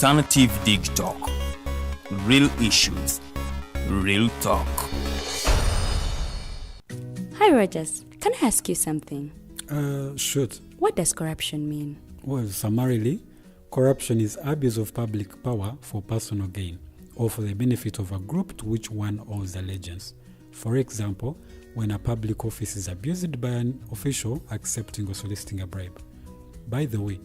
Alternative Dig Talk. Real issues, real talk. Hi Rogers, can I ask you something? Shoot. What does corruption mean? Well, summarily, corruption is abuse of public power for personal gain or for the benefit of a group to which one owes allegiance. For example, when a public office is abused by an official accepting or soliciting a bribe. By the way,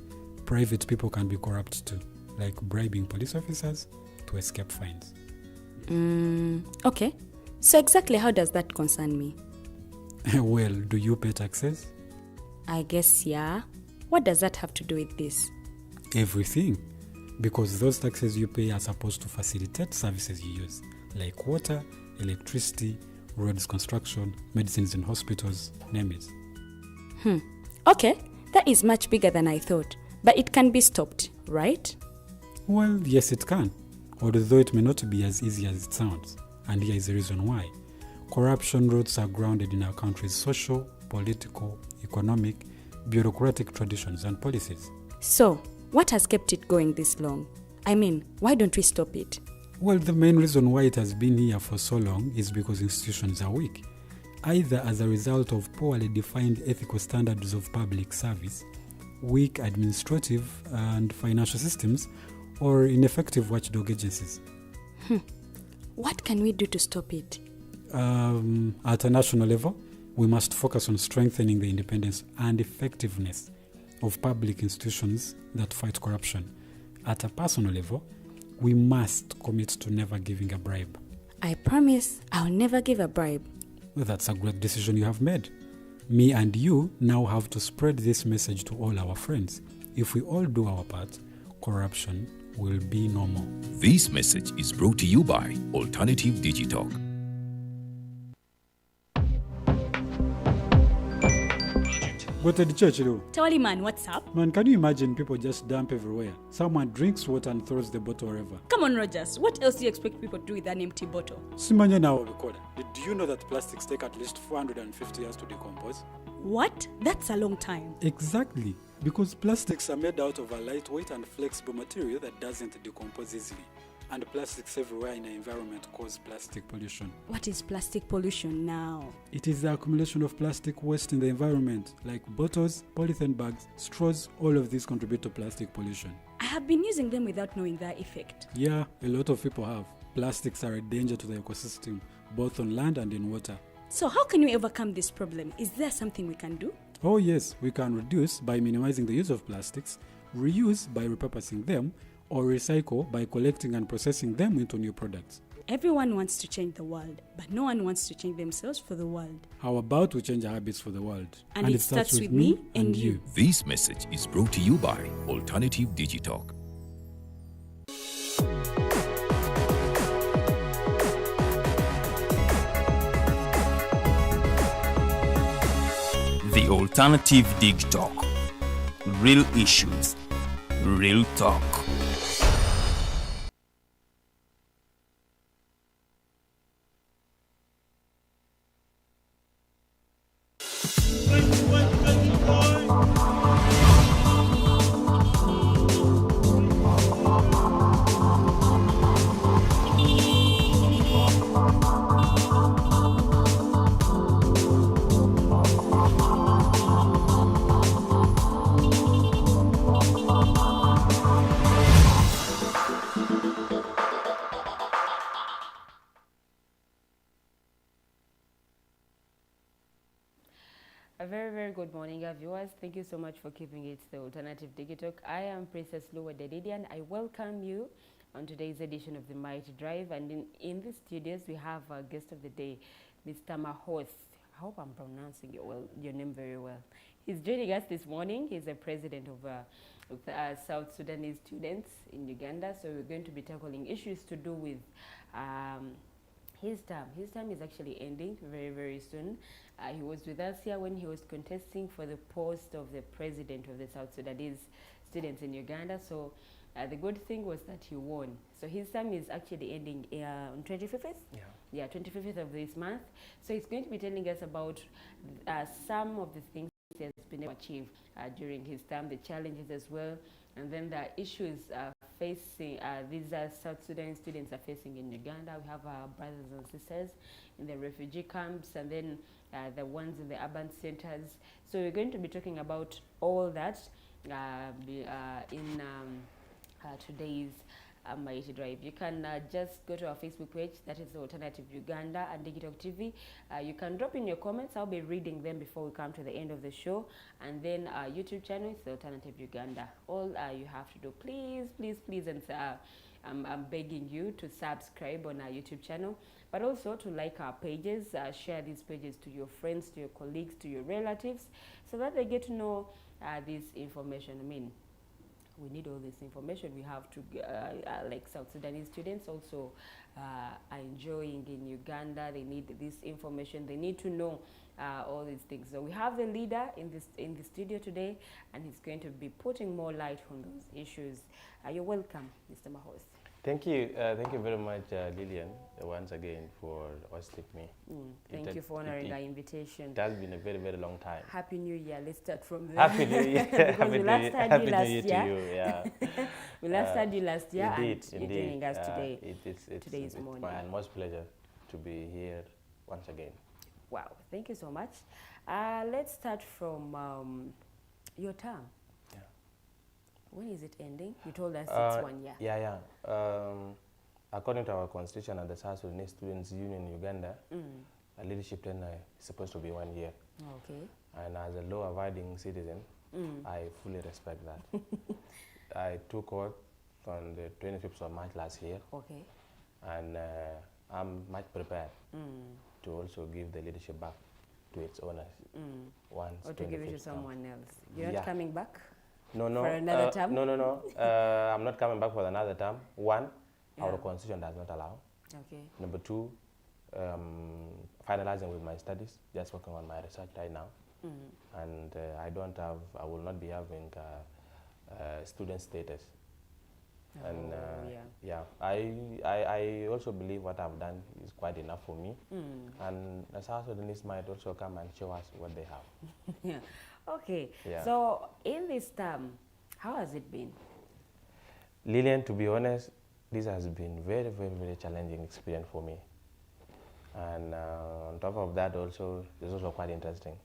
private people can be corrupt too, like bribing police officers to escape fines. Okay. So exactly how does that concern me? Well, do you pay taxes? I guess, yeah. What does that have to do with this? Everything. Because those taxes you pay are supposed to facilitate services you use, like water, electricity, roads construction, medicines in hospitals, name it. Okay, that is much bigger than I thought. But it can be stopped, right? Well, yes it can, although it may not be as easy as it sounds. And here is the reason why. Corruption roots are grounded in our country's social, political, economic, bureaucratic traditions and policies. So, what has kept it going this long? I mean, why don't we stop it? Well, the main reason why it has been here for so long is because institutions are weak, either as a result of poorly defined ethical standards of public service, weak administrative and financial systems, or ineffective watchdog agencies. What can we do to stop it? At a national level, we must focus on strengthening the independence and effectiveness of public institutions that fight corruption. At a personal level, we must commit to never giving a bribe. I promise I'll never give a bribe. Well, that's a great decision you have made. Me and you now have to spread this message to all our friends. If we all do our part, corruption will be no more. This message is brought to you by Alternative Digitalk. Go to the church, though. Tawali man, what's up? Man, can you imagine people just dump everywhere? Someone drinks water and throws the bottle wherever. Come on, Rogers. What else do you expect people to do with an empty bottle? Simanya now, did you know that plastics take at least 450 years to decompose? What? That's a long time. Exactly. Because plastics are made out of a lightweight and flexible material that doesn't decompose easily. And plastics everywhere in the environment cause plastic pollution. What is plastic pollution now? It is the accumulation of plastic waste in the environment, like bottles, polythene bags, straws. All of these contribute to plastic pollution. I have been using them without knowing their effect. Yeah, a lot of people have. Plastics are a danger to the ecosystem, both on land and in water. So how can we overcome this problem? Is there something we can do? Oh yes, we can reduce by minimizing the use of plastics, reuse by repurposing them, or recycle by collecting and processing them into new products. Everyone wants to change the world, but no one wants to change themselves for the world. How about we change our habits for the world? And it starts with me and you. This message is brought to you by Alternative Digitalk. The Alternative Dig Talk. Real issues, real talk. A very, very good morning, our viewers. Thank you so much for keeping it the Alternative Digitalk. I am Princess Lua Dedidian. I welcome you on today's edition of the Mighty Drive. And in the studios, we have our guest of the day, Mr. Mahoth. I hope I'm pronouncing your name very well. He's joining us this morning. He's the president of South Sudane Students in Uganda. So we're going to be tackling issues to do with his term. His term is actually ending very, very soon. He was with us here when he was contesting for the post of the president of the South Sudanese Students in Uganda. So the good thing was that he won. So his term is actually ending on 25th? Yeah, 25th of this month. So he's going to be telling us about some of the things he has been able to achieve during his term, the challenges as well, and then the issues facing, these South Sudan students are facing in Uganda. We have our brothers and sisters in the refugee camps, and then the ones in the urban centers. So we're going to be talking about all that in today's Mighty Drive. You can just go to our Facebook page, that is Alternative Uganda and Digital TV. You can drop in your comments. I'll be reading them before we come to the end of the show. And then our YouTube channel is the Alternative Uganda. All you have to do, please, and I'm begging you to subscribe on our YouTube channel, but also to like our pages, share these pages to your friends, to your colleagues, to your relatives, so that they get to know this information. I mean, we need all this information. We have to, like South Sudanese students also are enjoying in Uganda. They need this information. They need to know all these things. So we have the leader in the studio today, and he's going to be putting more light on those issues. You're welcome, Mr. Mahoth. Thank you very much, Lillian, once again for hosting me. Thank you for honoring our invitation. It has been a very, very long time. Happy New Year. Let's start from there. Happy New Year. Because we last had you last year. To you, yeah. We last had you last year, Indeed, and you're joining us today. It's morning. my most pleasure to be here once again. Wow, thank you so much. Let's start from your term. When is it ending? You told us it's 1 year. Yeah. According to our constitution and the South Sudane Students Union in Uganda, a leadership tenure is supposed to be 1 year. Okay. And as a law-abiding citizen, I fully respect that. I took oath on the 25th of March last year. Okay. And I'm much prepared to also give the leadership back to its owners. Once or to give it to someone else. You're not coming back? No. For another term? No. I'm not coming back for another term. One, our constitution does not allow. Okay. Number two, finalizing with my studies, just working on my research right now. And I will not be having student status. And I also believe what I've done is quite enough for me. And the South Sudanese might also come and show us what they have. Yeah. Okay. Yeah. So in this term, how has it been? Lillian, to be honest, this has been very, very, very challenging experience for me. And on top of that also, it's also quite interesting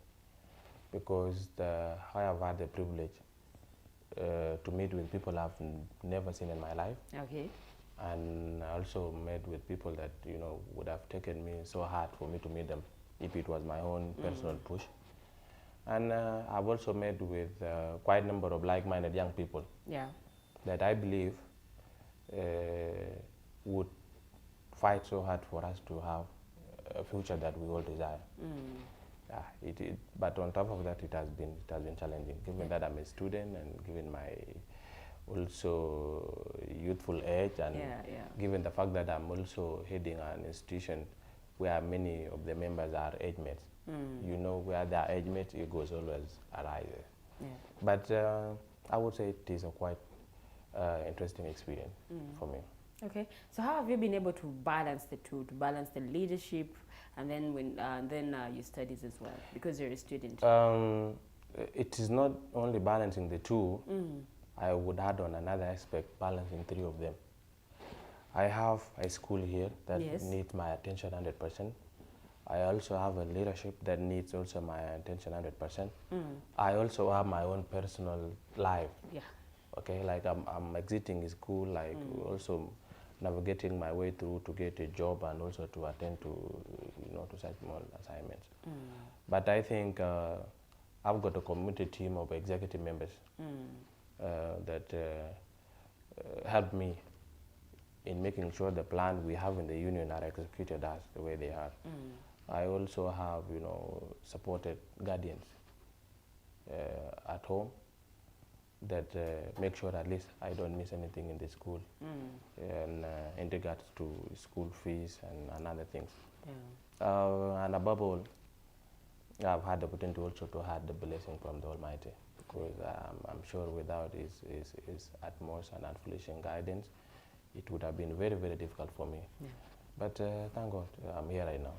because I have had the privilege to meet with people I've never seen in my life. Okay. And I also met with people that, would have taken me so hard for me to meet them if it was my own personal push. And I've also met with quite a number of like-minded young people that I believe would fight so hard for us to have a future that we all desire. But on top of that, it has been challenging, given that I'm a student and given my also youthful age, and given the fact that I'm also heading an institution where many of the members are age mates. Where they are age mates, egos always arises. But I would say it is a quite interesting experience for me. Okay, so how have you been able to balance the two, to balance the leadership and then your studies as well, because you're a student? It is not only balancing the two. I would add on another aspect, balancing three of them. I have a school here that needs my attention 100%. I also have a leadership that needs also my attention 100%. I also have my own personal life. Okay, like I'm exiting school, like also navigating my way through to get a job and also to attend to, to such small assignments. But I think I've got a committed team of executive members that help me in making sure the plan we have in the union are executed as the way they are. I also have, supported guardians at home that make sure at least I don't miss anything in the school and in regards to school fees and other things. And above all, I've had the potential also to have the blessing from the Almighty, because I'm sure without his utmost and unflinching guidance, it would have been very, very difficult for me. But thank God, I'm here right now.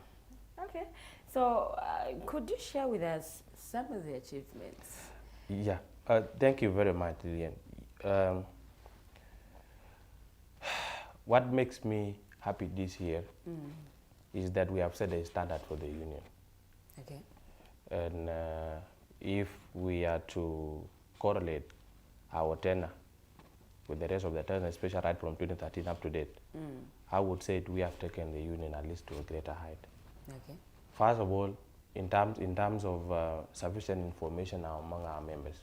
Okay, so could you share with us some of the achievements? Yeah, thank you very much, Lillian. what makes me happy this year is that we have set a standard for the union. Okay. And if we are to correlate our tenure with the rest of the tenure, especially right from 2013 up to date, I would say we have taken the union at least to a greater height. Okay. First of all, in terms of sufficient information among our members.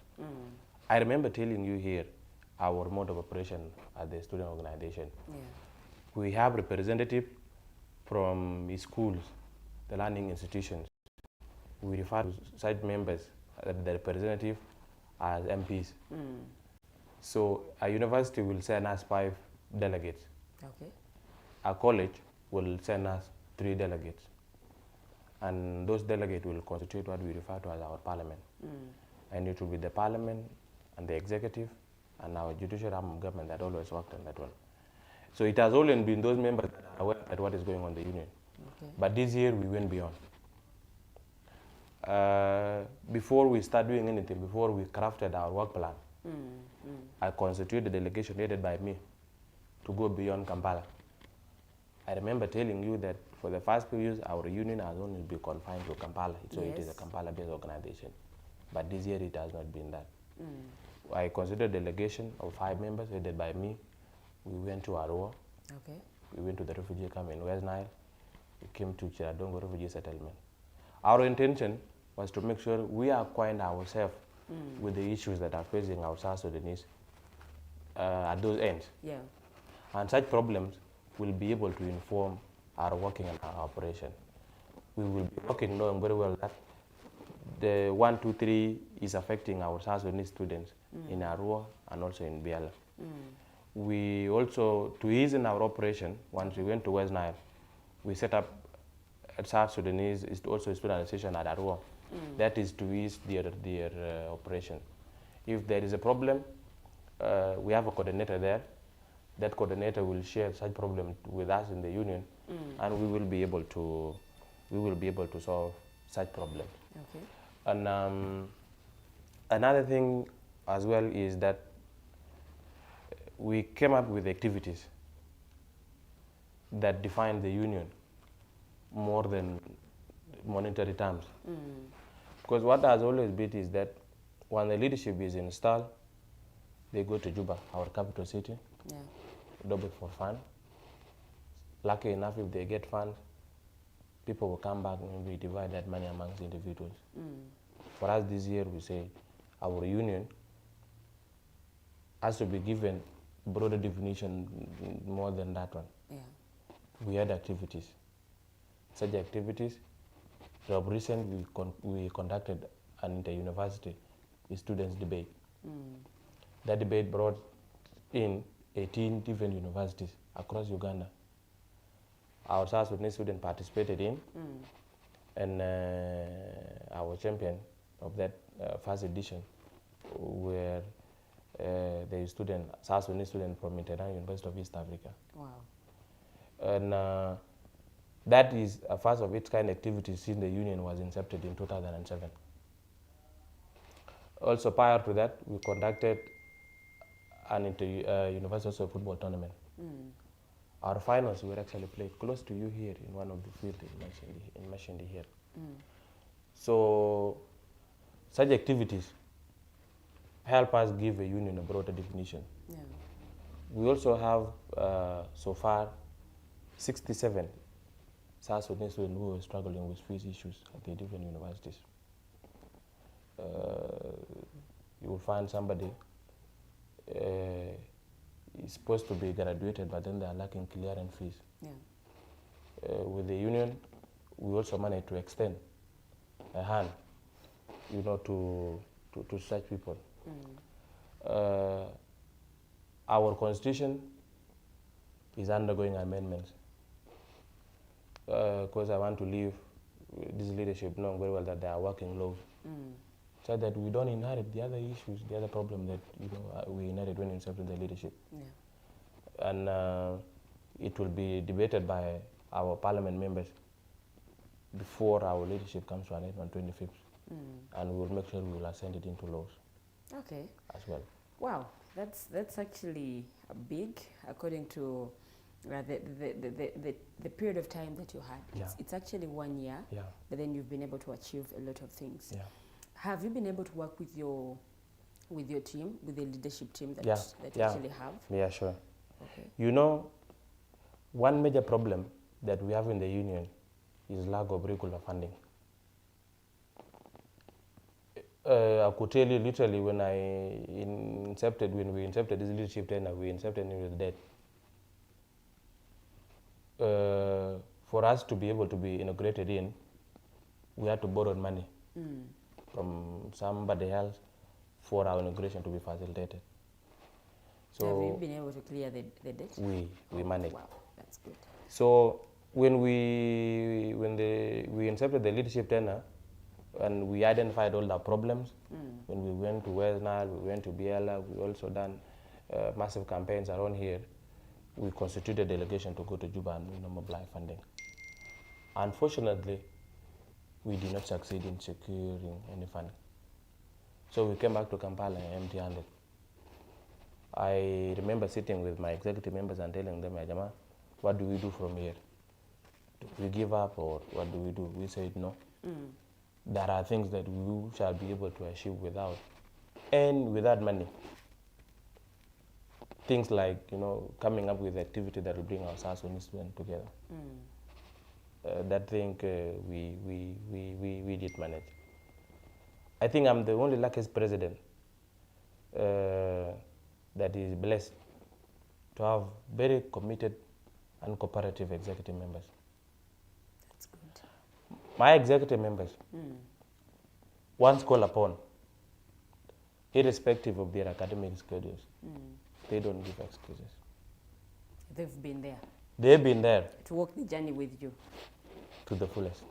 I remember telling you here our mode of operation at the student organization. Yeah. We have representatives from schools, the learning institutions. We refer to such members, the representative, as MPs. So a university will send us 5 delegates. Okay. A college will send us 3 delegates. And those delegates will constitute what we refer to as our parliament. And it will be the parliament and the executive and our judicial arm of government that always worked on that one. So it has always been those members that are aware of what is going on in the union. Okay. But this year we went beyond. Before we start doing anything, before we crafted our work plan, I constituted a delegation headed by me to go beyond Kampala. I remember telling you that for the first few years, our union has only been confined to Kampala, so it is a Kampala-based organization. But this year it has not been that. I considered a delegation of 5 members headed by me. We went to Arua. Okay. We went to the refugee camp in West Nile. We came to Chiradongo refugee settlement. Our intention was to make sure we acquaint ourselves with the issues that are facing our South Sudanese at those ends. Yeah. And such problems will be able to inform our working and our operation. We will be working knowing very well that the 1, 2, 3 is affecting our South Sudanese students in Arua and also in Biala. We also, to ease in our operation, once we went to West Nile, we set up a South Sudanese is also a student association at Arua. That is to ease their operation. If there is a problem, we have a coordinator there. That coordinator will share such problem with us in the union, and we will be able to solve such problems. Okay. And another thing as well is that we came up with activities that define the union more than monetary terms. Because what has always been is that when the leadership is installed, they go to Juba, our capital city, double for fun. Lucky enough, if they get funds, people will come back and we divide that money amongst individuals. For us this year, we say our union has to be given broader definition more than that one. Yeah. We had activities. Such activities, recently we conducted an inter-university students debate. That debate brought in 18 different universities across Uganda. Our South Sudane students participated in, and our champion of that first edition were the South Sudane student from International University of East Africa. Wow. And that is a first of its kind activity since the union was incepted in 2007. Also prior to that, we conducted an inter-university football tournament. Our finals were actually played close to you here in one of the fields in Mashindi here. So such activities help us give a union a broader definition. Yeah. We also have so far 67 South Sudanese students who are struggling with fees issues at the different universities. You will find somebody is supposed to be graduated, but then they are lacking clearance fees. Yeah. With the union, we also managed to extend a hand, to such people. Our constitution is undergoing amendments because I want to leave this leadership knowing very well that they are working low, so that we don't inherit the other issues, the other problem that we inherit when we serve in the leadership. Yeah. And it will be debated by our parliament members before our leadership comes to an end on 25th, and we will make sure we will ascend it into laws. Okay. As well. Wow, that's actually big, according to The period of time that you had, it's actually 1 year, but then you've been able to achieve a lot of things. Yeah. Have you been able to work with your team, with the leadership team that you actually have? Yeah, sure. Okay. You know, one major problem that we have in the union is lack of regular funding. I could tell you literally when we incepted this leadership tenure, we incepted it with debt. For us to be able to be integrated in, we had to borrow money from somebody else for our integration to be facilitated. So have you been able to clear the debt? We managed. Wow, that's good. So when we incepted the leadership tenure, and we identified all the problems, when we went to West Nile, we went to Biela, we also done massive campaigns around here. We constituted a delegation to go to Juba and mobilize funding. Unfortunately, we did not succeed in securing any funding. So we came back to Kampala empty-handed. I remember sitting with my executive members and telling them, Jama, what do we do from here? Do we give up or what do we do? We said no. There are things that we shall be able to achieve without money. Things like, coming up with activity that will bring our South Sudane students together. That thing we did manage. I think I'm the only luckiest president that is blessed to have very committed and cooperative executive members. That's good. My executive members, once called upon, irrespective of their academic schedules, they don't give excuses. They've been there. They've been there. To walk the journey with you. To the fullest.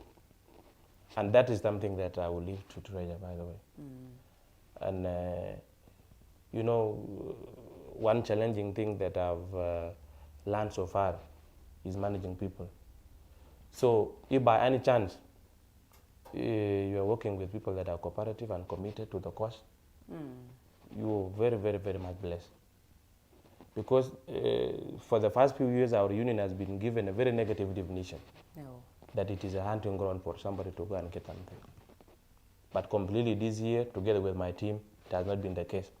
And that is something that I will leave to treasure, by the way. And, one challenging thing that I've learned so far is managing people. So if by any chance you are working with people that are cooperative and committed to the cause, you are very, very, very much blessed. Because for the first few years, our union has been given a very negative definition. No. That it is a hunting ground for somebody to go and get something. But completely this year, together with my team, it has not been the case.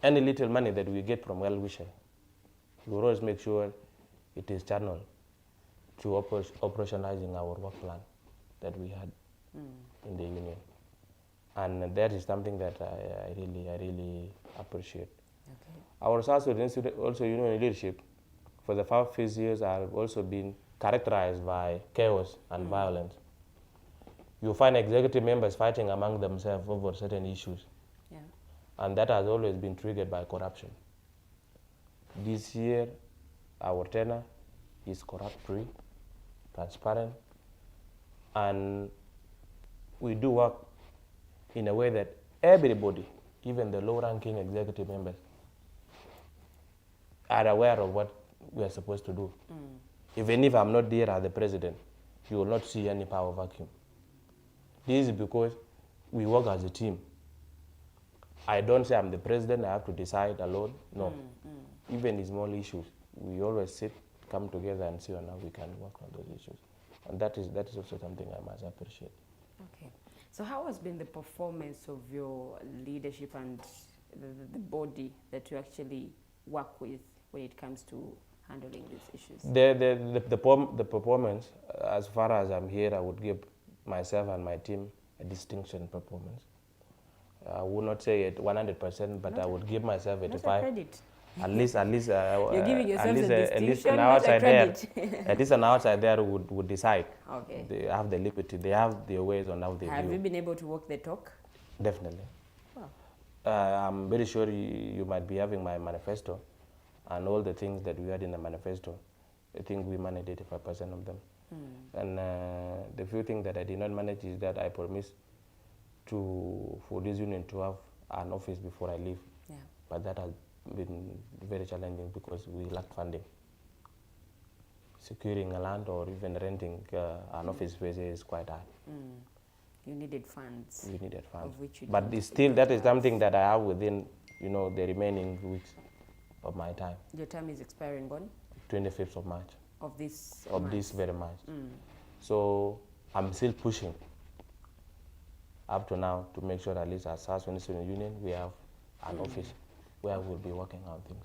Any little money that we get from well-wishers, we will always make sure it is channeled to operationalizing our work plan that we had in the union. And that is something that I really appreciate. Okay. Our South Sudane also union leadership for the past few years have also been characterized by chaos and violence. You find executive members fighting among themselves over certain issues. Yeah. And that has always been triggered by corruption. This year, our tenure is corrupt-free, transparent, and we do work in a way that everybody, even the low-ranking executive members, are aware of what we are supposed to do. Even if I'm not there as the president, you will not see any power vacuum. This is because we work as a team. I don't say I'm the president, I have to decide alone. No. Even in small issues, we always sit, come together and see how we can work on those issues. And that is also something I must appreciate. Okay. So how has been the performance of your leadership and the body that you actually work with when it comes to handling these issues? The performance, as far as I'm here, I would give myself and my team a distinction performance. I would not say it 100%, but I would give myself 85. Not a credit. At least you're giving yourself a distinction, an outside there. At least an outside there would decide. Okay. They have the liberty. They have their ways on how they Have view. you been able to walk the talk? Definitely. Wow. I'm very sure you might be having my manifesto, and all the things that we had in the manifesto. I think we managed 85% of them. And the few things that I did not manage is that I promised for this union to have an office before I leave. Yeah. But that has been very challenging because we lacked funding. Securing a land or even renting an office space is quite hard. You needed funds. We needed funds. Of which you but it's still, that is something that I have within, the remaining weeks of my time. Your time is expiring when? 25th of March. Of this This very March. So I'm still pushing up to now to make sure at least as South Sudane Students Union we have an office where we'll be working on things.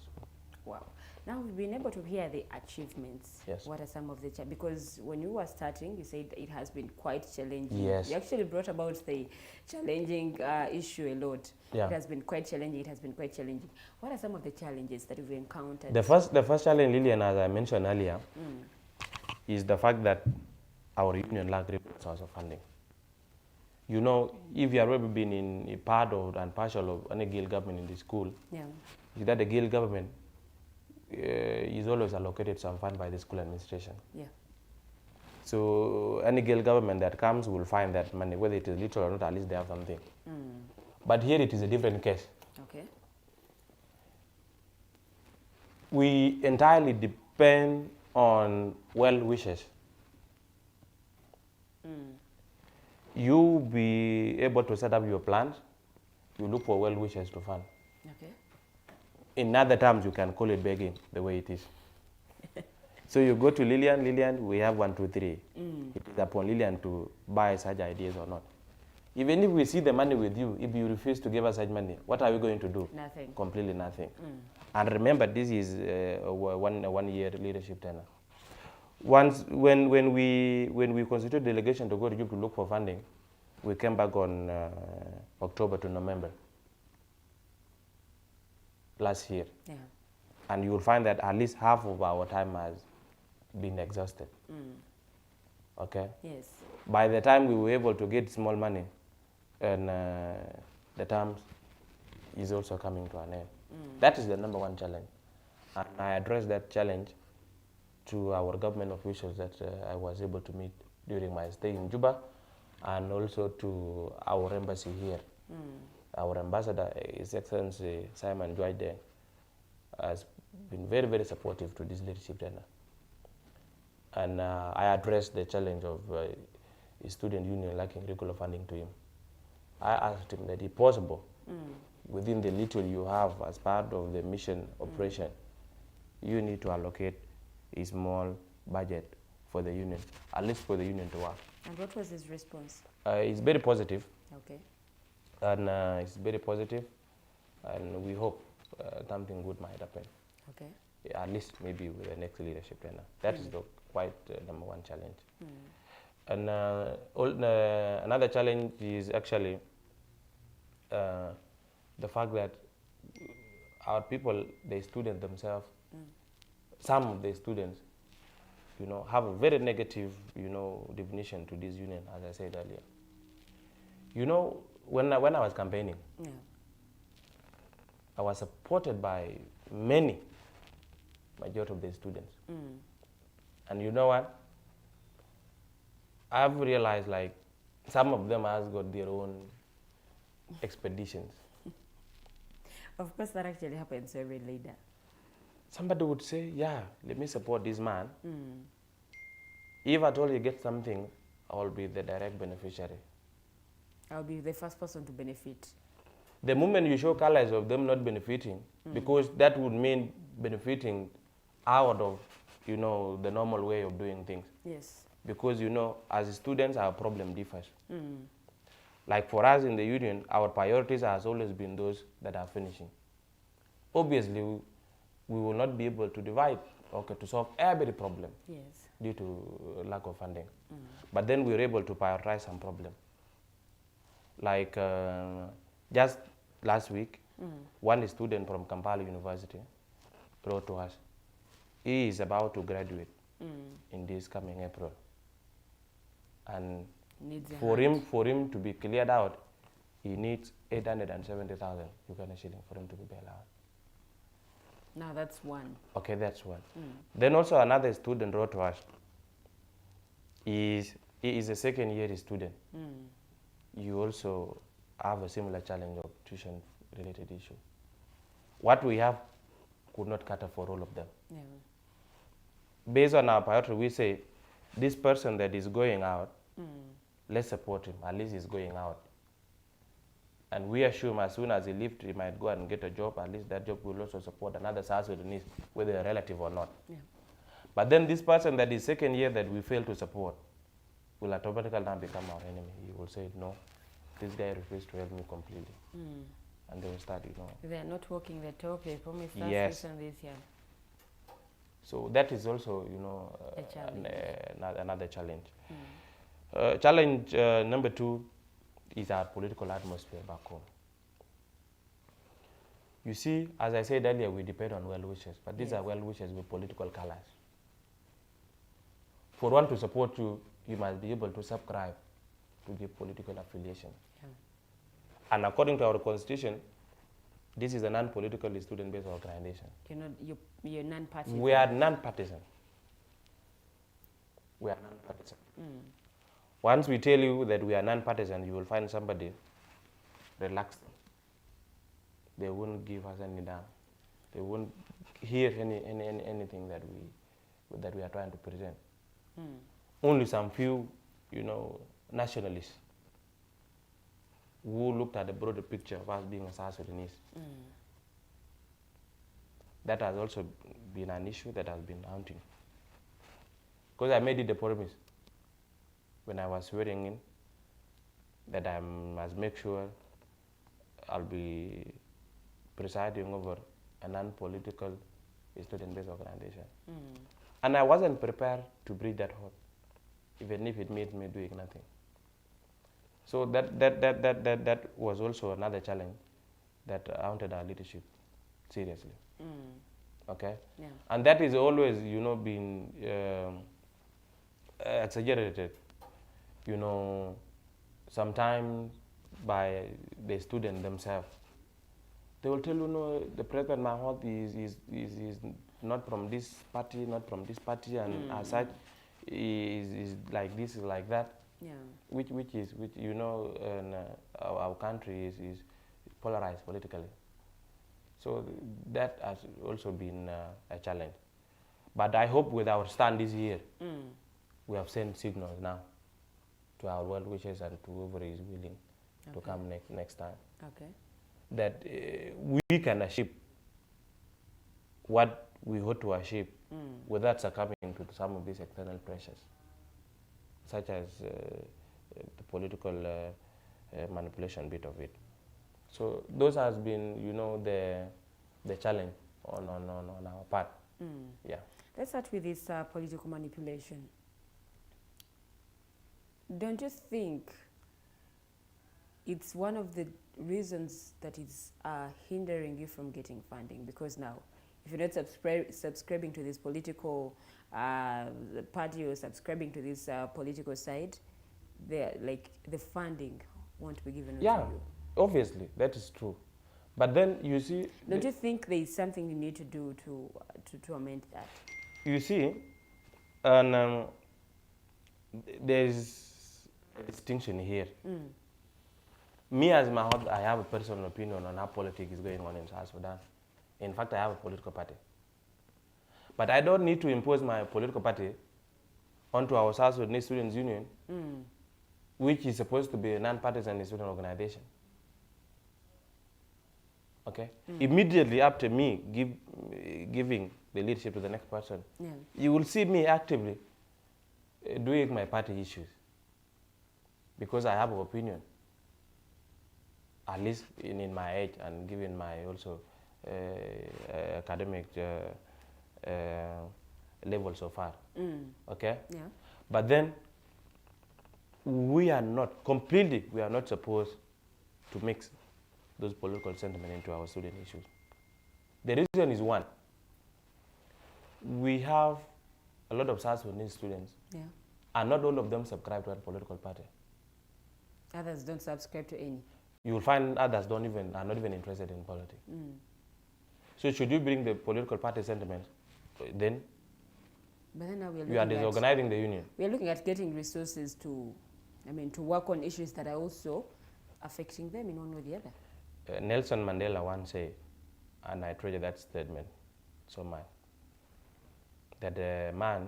Wow. Now we've been able to hear the achievements. Yes. What are some of the because when you were starting, you said it has been quite challenging. Yes. You actually brought about the challenging issue a lot. Yeah. It has been quite challenging. It has been quite challenging. What are some of the challenges that you've encountered? The first challenge, Lillian, as I mentioned earlier, is the fact that our union lacks source of funding. You know, if you have ever been in a part or and partial of any guild government in the school, is that the guild government is always allocated some fund by the school administration. Yeah. So any guild government that comes will find that money, whether it is little or not, at least they have something. But here it is a different case. Okay. We entirely depend on well wishes. You be able to set up your plans, you look for well wishes to fund. Okay. In other terms, you can call it begging, the way it is. So you go to Lillian, we have 1, 2, 3. It is upon Lillian to buy such ideas or not. Even if we see the money with you, if you refuse to give us such money, what are we going to do? Nothing. Completely nothing. And remember, this is a one-year leadership tenure. Once, when we constituted delegation to go to Egypt to look for funding, we came back on October to November last year. Yeah. And you will find that at least half of our time has been exhausted. Okay? Yes. By the time we were able to get small money, and the terms is also coming to an end. That is the #1 challenge. And I addressed that challenge to our government officials that I was able to meet during my stay in Juba, and also to our embassy here. Our ambassador, His Excellency Simon Joyden, has been very, very supportive to this leadership tenure. And I addressed the challenge of a student union lacking regular funding to him. I asked him that if possible, within the little you have as part of the mission operation, you need to allocate a small budget for the union, at least for the union to work. And what was his response? It's very positive. Okay. And it's very positive, and we hope something good might happen. Okay. At least maybe with the next leadership tenure. That is the quite #1 challenge. And another challenge is actually the fact that our people, the students themselves, some of the students, you know, have a very negative, you know, definition to this union, as I said earlier. You know, when I was campaigning, I was supported by majority of the students. And you know what? I've realized like some of them has got their own expeditions. Of course, that actually happens to every leader. Somebody would say, yeah, let me support this man. If at all he gets something, I will be the direct beneficiary. I'll be the first person to benefit. The moment you show colors of them not benefiting, because that would mean benefiting out of, you know, the normal way of doing things. Yes. Because, you know, as students, our problem differs. Like for us in the union, our priorities has always been those that are finishing. Obviously, we will not be able to divide, okay, to solve every problem due to lack of funding. But then we were able to prioritize some problem. Like just last week, one student from Kampala University wrote to us. He is about to graduate in this coming April. And for him to be cleared out, he needs 870,000 Uganda shilling for him to be bailed out. Now that's one. Okay, that's one. Then also another student wrote to us. He is a second-year student. You also have a similar challenge of tuition-related issue. What we have could not cater for all of them. Based on our priority, we say, this person that is going out, let's support him, at least he's going out. And we assume as soon as he leaves, he might go and get a job, at least that job will also support another South Sudanese, whether a relative or not. But then this person that is second year that we fail to support will automatically now become our enemy. He will say, no, this guy refused to help me completely. And they will start, They are not walking the talk, they promised us Yes. this and this, yeah. So that is also, A challenge. another challenge. Challenge number 2 is our political atmosphere back home. You see, as I said earlier, we depend on well-wishers, but these Yes. are well-wishers with political colors. For one to support you, you must be able to subscribe to the political affiliation. Yeah. And according to our constitution, this is a non-political student-based organization. You're non-partisan. We are non-partisan. We are non-partisan. Once we tell you that we are non-partisan, you will find somebody relaxed. They won't give us any damn. They won't hear anything that we are trying to present. Only some few, nationalists who looked at the broader picture of us being a South Sudanese. That has also been an issue that has been haunting. Because I made it a promise when I was swearing in that I must make sure I'll be presiding over a non-political student-based organization. And I wasn't prepared to breathe that hot, even if it made me doing nothing. So that was also another challenge that haunted our leadership seriously. Okay? Yeah. And that is always, been exaggerated, sometimes by the student themselves. They will tell you, no, the President Mahoth is not from this party, and as such, is like this, is like that. Yeah. Which our country is polarized politically. So that has also been a challenge. But I hope with our stand this year, we have sent signals now to our well wishers and to whoever is willing to come next time. Okay. That we can achieve what we hope to achieve without succumbing to some of these external pressures, such as the political manipulation bit of it. So those has been, the challenge on our part. Yeah. Let's start with this political manipulation. Don't you think it's one of the reasons that is hindering you from getting funding? Because now, if you're not subscribing to this political party or subscribing to this political side, the funding won't be given to you. Obviously, that is true. But then you see, don't you think there is something you need to do to amend that? You see, and there is a distinction here. Me as Mahoth, I have a personal opinion on how politics is going on in South Sudan. In fact, I have a political party. But I don't need to impose my political party onto our South Sudane Students Union, which is supposed to be a non-partisan student organization. Okay? Immediately after me giving the leadership to the next person, you will see me actively doing my party issues because I have an opinion, at least in my age and given my also academic level so far. Okay? Yeah. But then we are not supposed to mix those political sentiment into our student issues. The reason is one, we have a lot of South Sudanese students, and not all of them subscribe to a political party. Others don't subscribe to any. You will find others are not even interested in politics. So should you bring the political party sentiment, then now you are disorganizing the union. We are looking at getting resources to work on issues that are also affecting them in one way or the other. Nelson Mandela once said, and I treasure that statement so much, that a man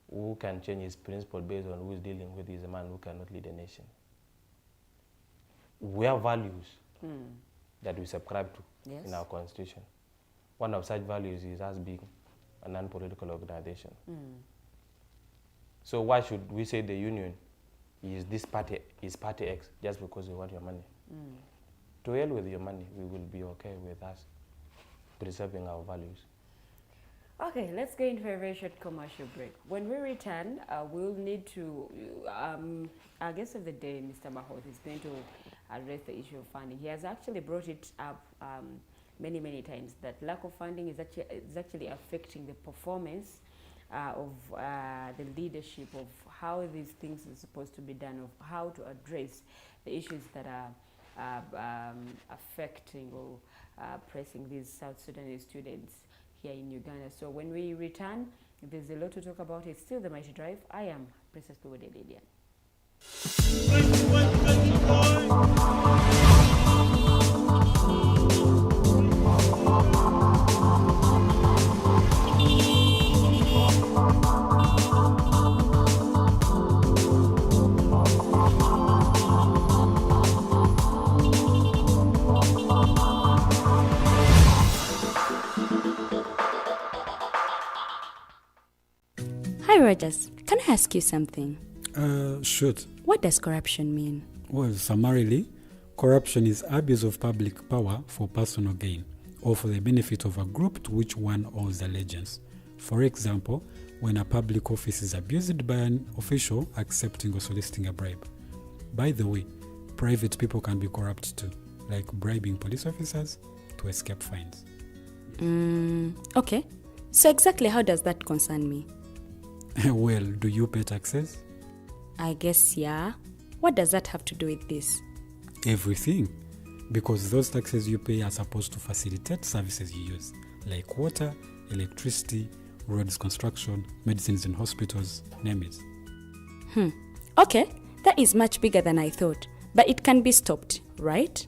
who can change his principle based on who is dealing with is a man who cannot lead a nation. We have values that we subscribe to in our constitution. One of such values is us being a non-political organization. So why should we say the union is this party, is party X, just because we want your money? To hell with your money, we will be okay with us preserving our values. Okay, let's go into a very short commercial break. When we return, we'll need to, our guest of the day, Mr. Mahoth, is going to address the issue of funding. He has actually brought it up many, many times, that lack of funding is actually affecting the performance of the leadership, of how these things are supposed to be done, of how to address the issues that are affecting or pressing these South Sudanese students here in Uganda. So when we return, there's a lot to talk about. It's still the Mighty Drive. I am Princess Luwede. Hi, Rogers. Can I ask you something? Shoot. What does corruption mean? Well, summarily, corruption is abuse of public power for personal gain or for the benefit of a group to which one owes allegiance. For example, when a public office is abused by an official accepting or soliciting a bribe. By the way, private people can be corrupt too, like bribing police officers to escape fines. Okay. So exactly how does that concern me? Well, do you pay taxes? I guess, yeah. What does that have to do with this? Everything. Because those taxes you pay are supposed to facilitate services you use, like water, electricity, roads construction, medicines in hospitals, name it. Okay, that is much bigger than I thought. But it can be stopped, right?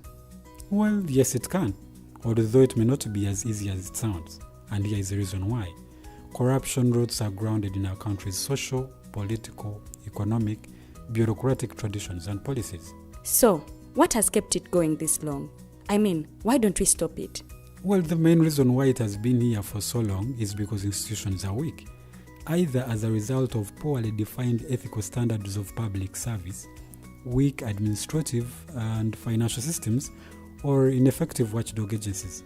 Well, yes it can, although it may not be as easy as it sounds. And here is the reason why. Corruption roots are grounded in our country's social, political, economic, bureaucratic traditions and policies. So, what has kept it going this long? I mean, why don't we stop it? Well, the main reason why it has been here for so long is because institutions are weak, either as a result of poorly defined ethical standards of public service, weak administrative and financial systems, or ineffective watchdog agencies.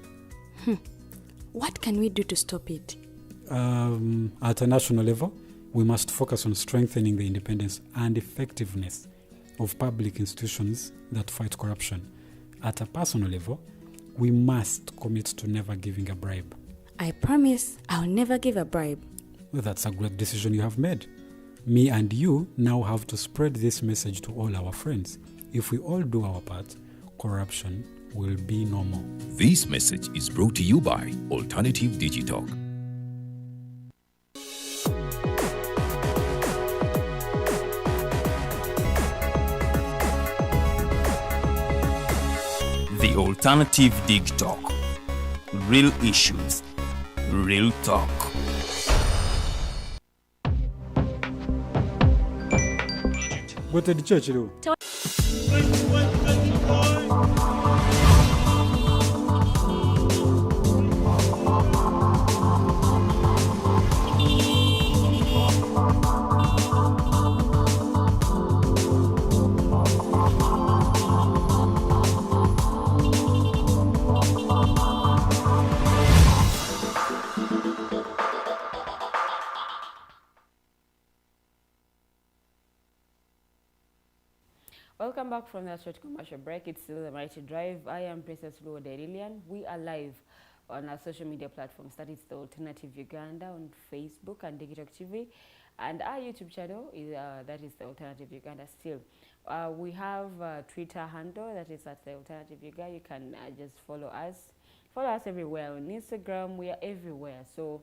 What can we do to stop it? At a national level, we must focus on strengthening the independence and effectiveness of public institutions that fight corruption. At a personal level, we must commit to never giving a bribe. I promise I'll never give a bribe. Well, that's a great decision you have made. Me and you now have to spread this message to all our friends. If we all do our part, corruption will be no more. This message is brought to you by Alternative Digital. The Alternative Dig Talk. Real issues, real talk. But at the church, though. Welcome back from that short commercial break. It's still the Mighty Drive. I am Princess Luwede. We are live on our social media platforms. That is the Alternative Uganda on Facebook and Decry TV. And our YouTube channel, is that is the Alternative Uganda still. We have a Twitter handle that is at the Alternative Uganda. You can just follow us. Follow us everywhere. On Instagram, we are everywhere. So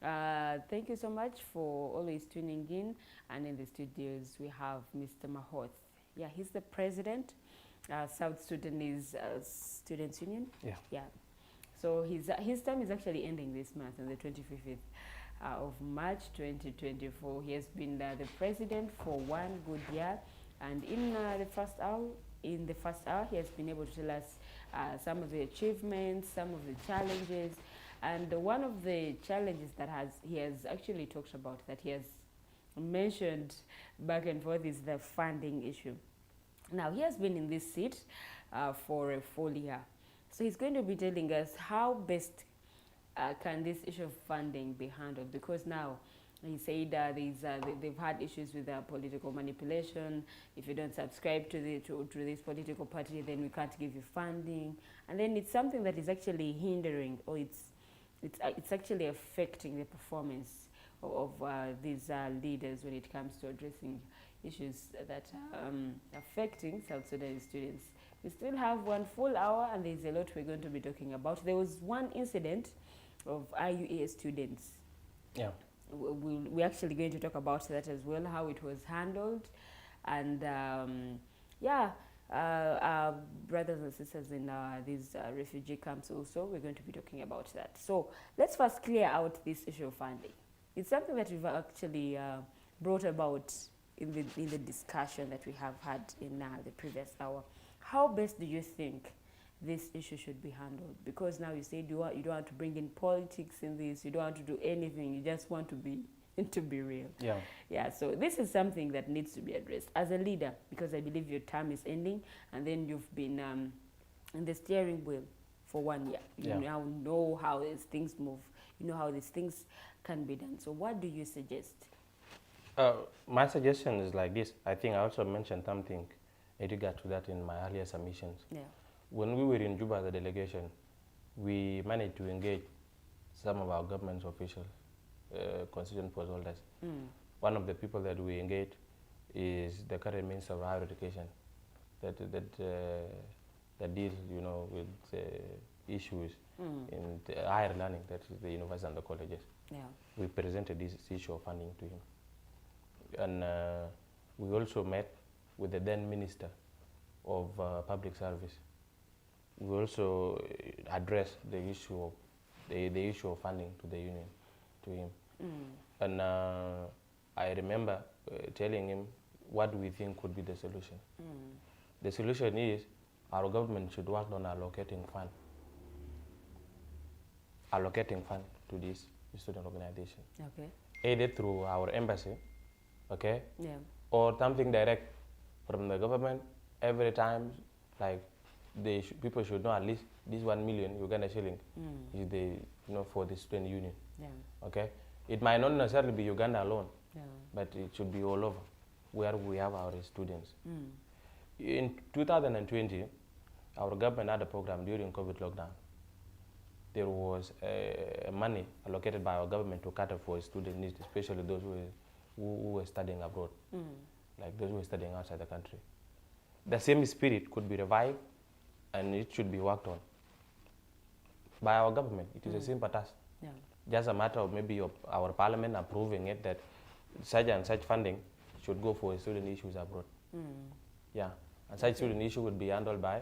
thank you so much for always tuning in. And in the studios, we have Mr. Mahoth. Yeah, he's the president, South Sudanese Students Union. Yeah. So his term is actually ending this month on the 25th of March 2024. He has been the president for 1 good year, and in the first hour, he has been able to tell us some of the achievements, some of the challenges, And one of the challenges that he has actually talked about, that he has mentioned back and forth, is the funding issue. Now, he has been in this seat for a full year. So he's going to be telling us how best can this issue of funding be handled, because now he said they've had issues with political manipulation. If you don't subscribe to this political party, then we can't give you funding. And then it's something that is actually hindering, or it's actually affecting the performance of these leaders when it comes to addressing issues that are affecting South Sudan students. We still have 1 full hour, and there's a lot we're going to be talking about. There was one incident of IUA students. Yeah. We're actually going to talk about that as well, how it was handled. And our brothers and sisters in these refugee camps also, we're going to be talking about that. So let's first clear out this issue of funding. It's something that we've actually brought about in the discussion that we have had in the previous hour. How best do you think this issue should be handled? Because now you said you don't want to bring in politics in this, you don't want to do anything, you just want to be real. Yeah, so this is something that needs to be addressed as a leader, because I believe your term is ending, and then you've been in the steering wheel for 1 year. You now know how these things move, you know how these things can be done. So what do you suggest? My suggestion is like this. I think I also mentioned something in regard to that in my earlier submissions. Yeah. When we were in Juba as a delegation, we managed to engage some of our government officials, constituent post holders. One of the people that we engaged is the current Minister of Higher Education, that deals, with issues in the higher learning, that is the universities and the colleges. Yeah. We presented this issue of funding to him. And we also met with the then Minister of Public Service. We also addressed the issue of the issue of funding to the union, to him. And I remember telling him what we think could be the solution. The solution is our government should work on allocating fund to this student organization. Okay. Either through our embassy, okay? Yeah. Or something direct from the government every time, like people should know at least this 1 million Uganda shilling is for the student union. Yeah. Okay? It might not necessarily be Uganda alone, Yeah. but it should be all over where we have our students. In 2020, our government had a program during COVID lockdown. There was money allocated by our government to cater for student needs, especially those who were studying abroad, like those who were studying outside the country. The same spirit could be revived, and it should be worked on by our government. It is a simple task. Yeah. Just a matter of maybe our parliament approving it, that such and such funding should go for student issues abroad. Yeah, and such student issue would be handled by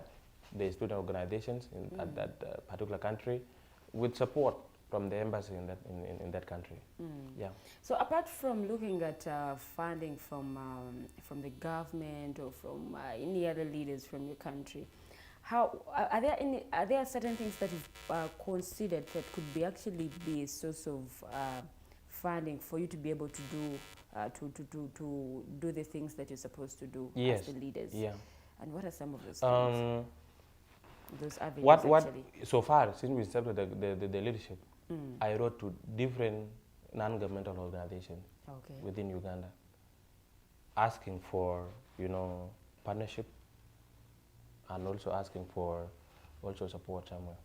the student organizations at that particular country, with support from the embassy in that country. Yeah. So apart from looking at funding from the government or from any other leaders from your country, how are there certain things that you've considered that could be actually be a source of funding for you to be able to do the things that you're supposed to do as the leaders? Yeah. And what are some of those things? Those avenues what so far since we started the leadership, I wrote to different non-governmental organizations within Uganda, asking for partnership, and also asking for support somewhere.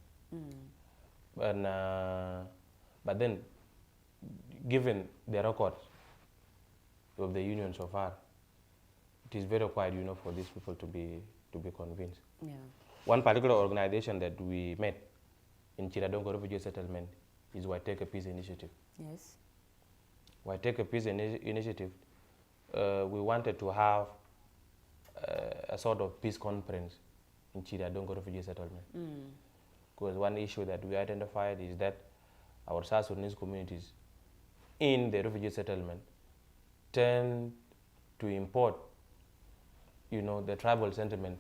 But then, given the record of the union so far, it is very required, for these people to be convinced. Yeah. One particular organization that we met in Chiradongo Refugee Settlement is Why Take a Peace Initiative. Yes. Why Take a Peace Initiative, we wanted to have a sort of peace conference in Chiradongo Refugee Settlement. Because one issue that we identified is that our South Sudanese communities in the refugee settlement tend to import, the tribal sentiment,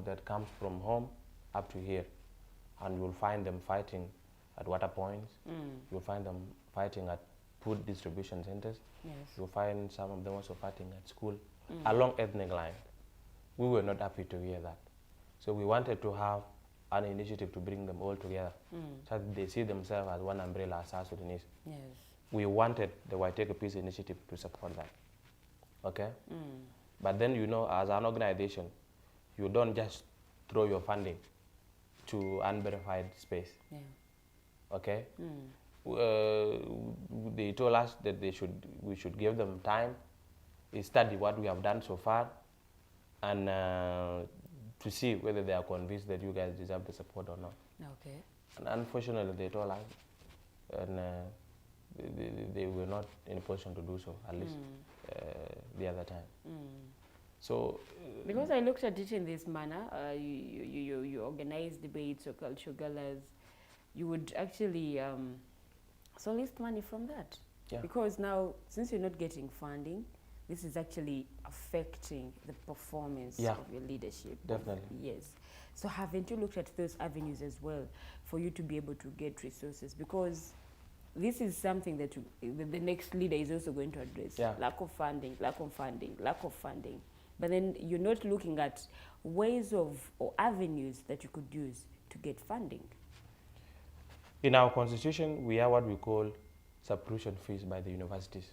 that comes from home up to here. And you'll find them fighting at water points. You'll find them fighting at food distribution centers. Yes. You'll find some of them also fighting at school along ethnic lines. We were not happy to hear that. So we wanted to have an initiative to bring them all together so that they see themselves as one umbrella as South Sudanese. Yes. We wanted the Waiteka Peace Initiative to support that. Okay? But then, you know, as an organization, you don't just throw your funding to unverified space. Yeah. Okay? They told us that we should give them time, study what we have done so far, and to see whether they are convinced that you guys deserve the support or not. Okay. And unfortunately, they told us, and they were not in a position to do so, at least the other time. So, because I looked at it in this manner, you organize debates or cultural galas, you would actually solicit money from that. Yeah. Because now, since you're not getting funding, this is actually affecting the performance of your leadership. Definitely. Yes. So haven't you looked at those avenues as well for you to be able to get resources? Because this is something that the next leader is also going to address. Yeah. Lack of funding, lack of funding, lack of funding. But then you're not looking at ways of or avenues that you could use to get funding. In our constitution, we have what we call subscription fees by the universities.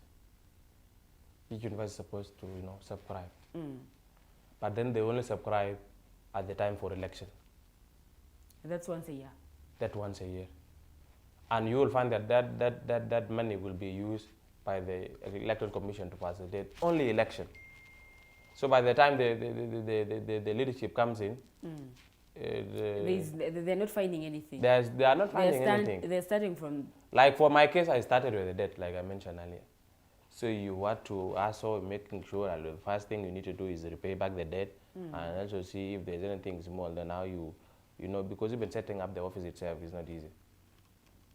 Each university is supposed to, you know, subscribe. But then they only subscribe at the time for election. That's once a year. That once a year. And you will find that that money will be used by the electoral commission to facilitate only election. So by the time the leadership comes in, they're not finding anything. They are not finding anything. They're starting from... Like for my case, I started with the debt, like I mentioned earlier. So you want to also making sure that the first thing you need to do is repay back the debt and also see if there's anything small. Then how you know, because even setting up the office itself is not easy.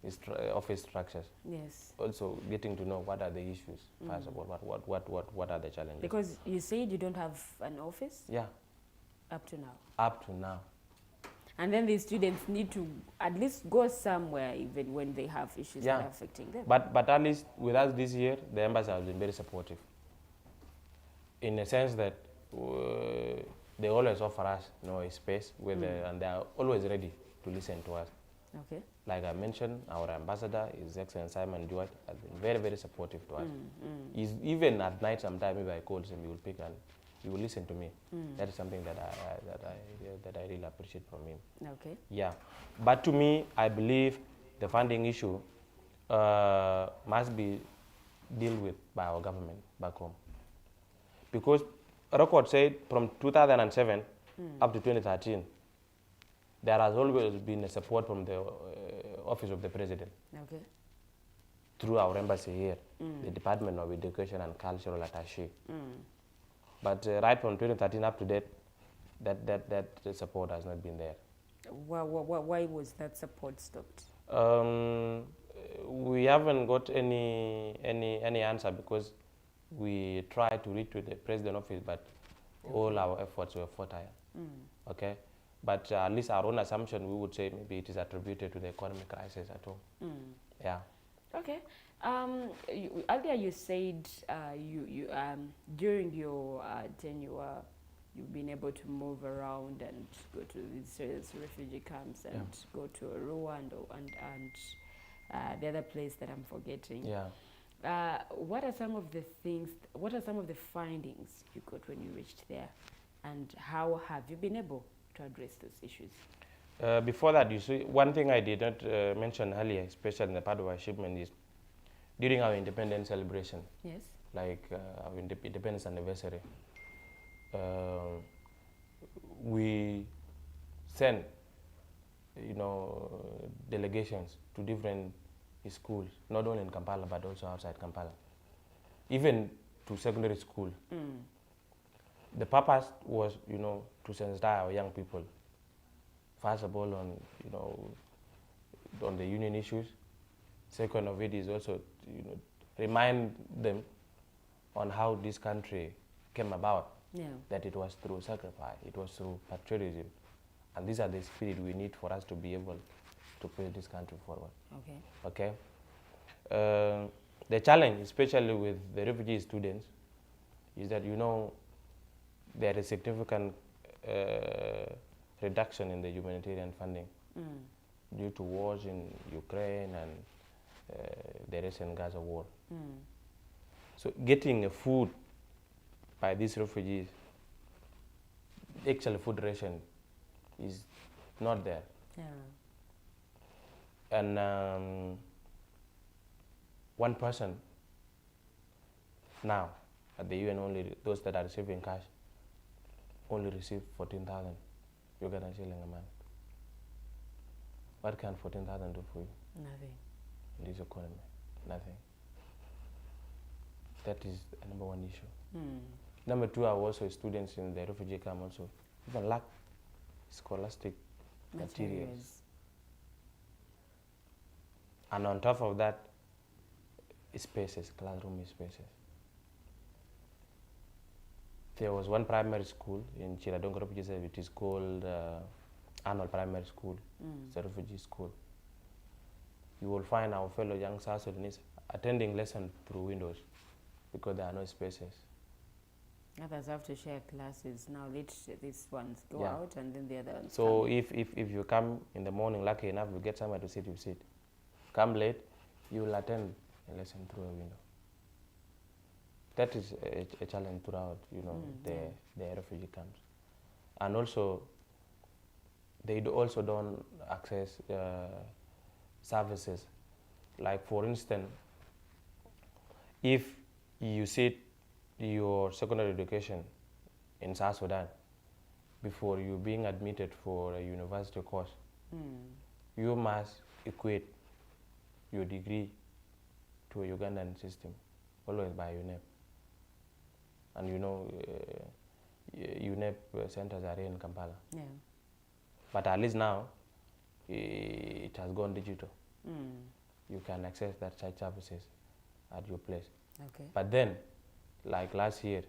It's office structures. Yes. Also getting to know what are the issues, first of all, what are the challenges. Because you said you don't have an office? Yeah. Up to now? Up to now. And then these students need to at least go somewhere even when they have issues that are affecting them. But at least with us this year, the embassy has been very supportive. In a sense that they always offer us, you know, a space where and they are always ready to listen to us. Okay. Like I mentioned, our ambassador, His Excellency Simon Duarte, has been very, very supportive to us. He's, even at night sometime, if I call him, he will pick and he will listen to me. That is something that I really appreciate from him. Okay. Yeah. But to me, I believe the funding issue must be dealt with by our government back home. Because record said from 2007 up to 2013, there has always been a support from the Office of the President. Okay. Through our embassy here, the Department of Education and Cultural Attaché. But right from 2013 up to date, that support has not been there. Why was that support stopped? We haven't got any answer because we tried to reach to the President office, but all our efforts were futile. Okay. But at least our own assumption, we would say maybe it is attributed to the economic crisis at home. Yeah. Okay. Earlier you said during your tenure, you've been able to move around and go to these refugee camps and go to Rwanda and the other place that I'm forgetting. Yeah. What are some of the things? What are some of the findings you got when you reached there, and how have you been able to address those issues? Before that, you see, one thing I did not mention earlier, especially in the part of our achievement, is during our independence celebration. Yes. Like our independence anniversary, we sent, you know, delegations to different schools, not only in Kampala but also outside Kampala, even to secondary school. The purpose was, you know, to sensitize our young people, first of all on, you know, on the union issues. Second of it is also, you know, remind them on how this country came about. That it was through sacrifice, it was through patriotism, and these are the spirit we need for us to be able to push this country forward. Okay. Okay. The challenge, especially with the refugee students, is that there is significant reduction in the humanitarian funding due to wars in Ukraine and the recent Gaza war. So getting a food by these refugees, actual food ration is not there. Yeah. And one person now at the UN, only those that are receiving cash only receive 14,000 Ugandan shilling a month. What can 14,000 do for you? Nothing. In this economy, nothing. That is the number one issue. Number two are also students in the refugee camp also even lack scholastic materials. And on top of that, spaces, classroom spaces. There was one primary school in Chiradongo Refugee Service, it is called Arnold Primary School. It's a refugee school. You will find our fellow young South Sudanese attending lessons through windows because there are no spaces. Others have to share classes. Now let these ones go out and then the other ones So if you come in the morning, lucky enough, you get somewhere to sit, you sit. Come late, you will attend a lesson through a window. That is a challenge throughout, the refugee camps. And also, they also don't access services. Like for instance, if you sit your secondary education in South Sudan before you being admitted for a university course, you must equate your degree to a Ugandan system, always by UNEP. And UNEP centers are here in Kampala. Yeah. But at least now, it has gone digital. You can access that such services at your place. Okay. But then, like last year,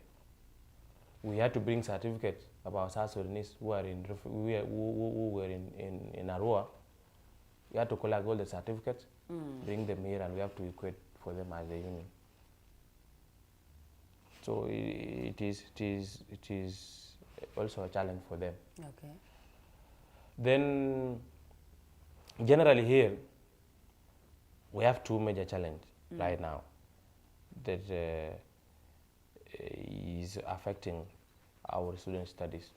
we had to bring certificates about South Sudanese who were in Arua. We had to collect all the certificates, bring them here, and we have to equate for them as a union. So it is also a challenge for them. Okay. Then, generally here, we have two major challenges right now that is affecting our student studies.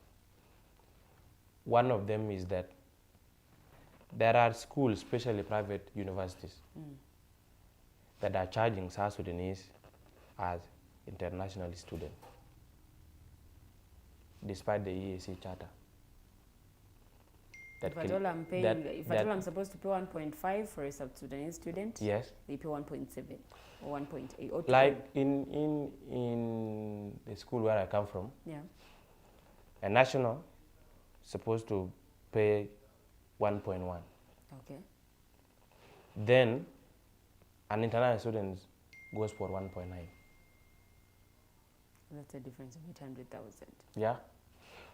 One of them is that there are schools, especially private universities, that are charging South Sudanese as international students, despite the EAC charter. If at all I'm paying, if at all I'm supposed to pay 1.5 for a South Sudanese student, yes, they pay 1.7 or 1.8. Or like in the school where I come from, yeah, a national supposed to pay 1.1. Okay. Then an international student goes for 1.9. That's a difference of 800,000. Yeah,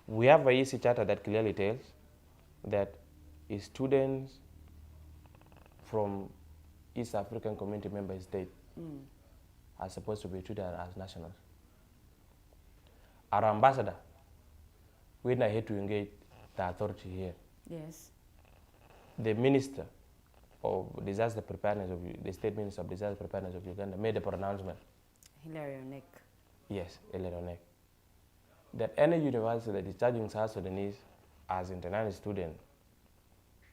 we have a EAC charter that clearly tells that students from East African Community member state are supposed to be treated as nationals. Our ambassador, we're not here to engage the authority here. Yes. The minister of disaster preparedness of the state minister of disaster preparedness of Uganda made a pronouncement. Hilary Onek. Yes, Hilary Onek. That any university that is charging South Sudanese as international student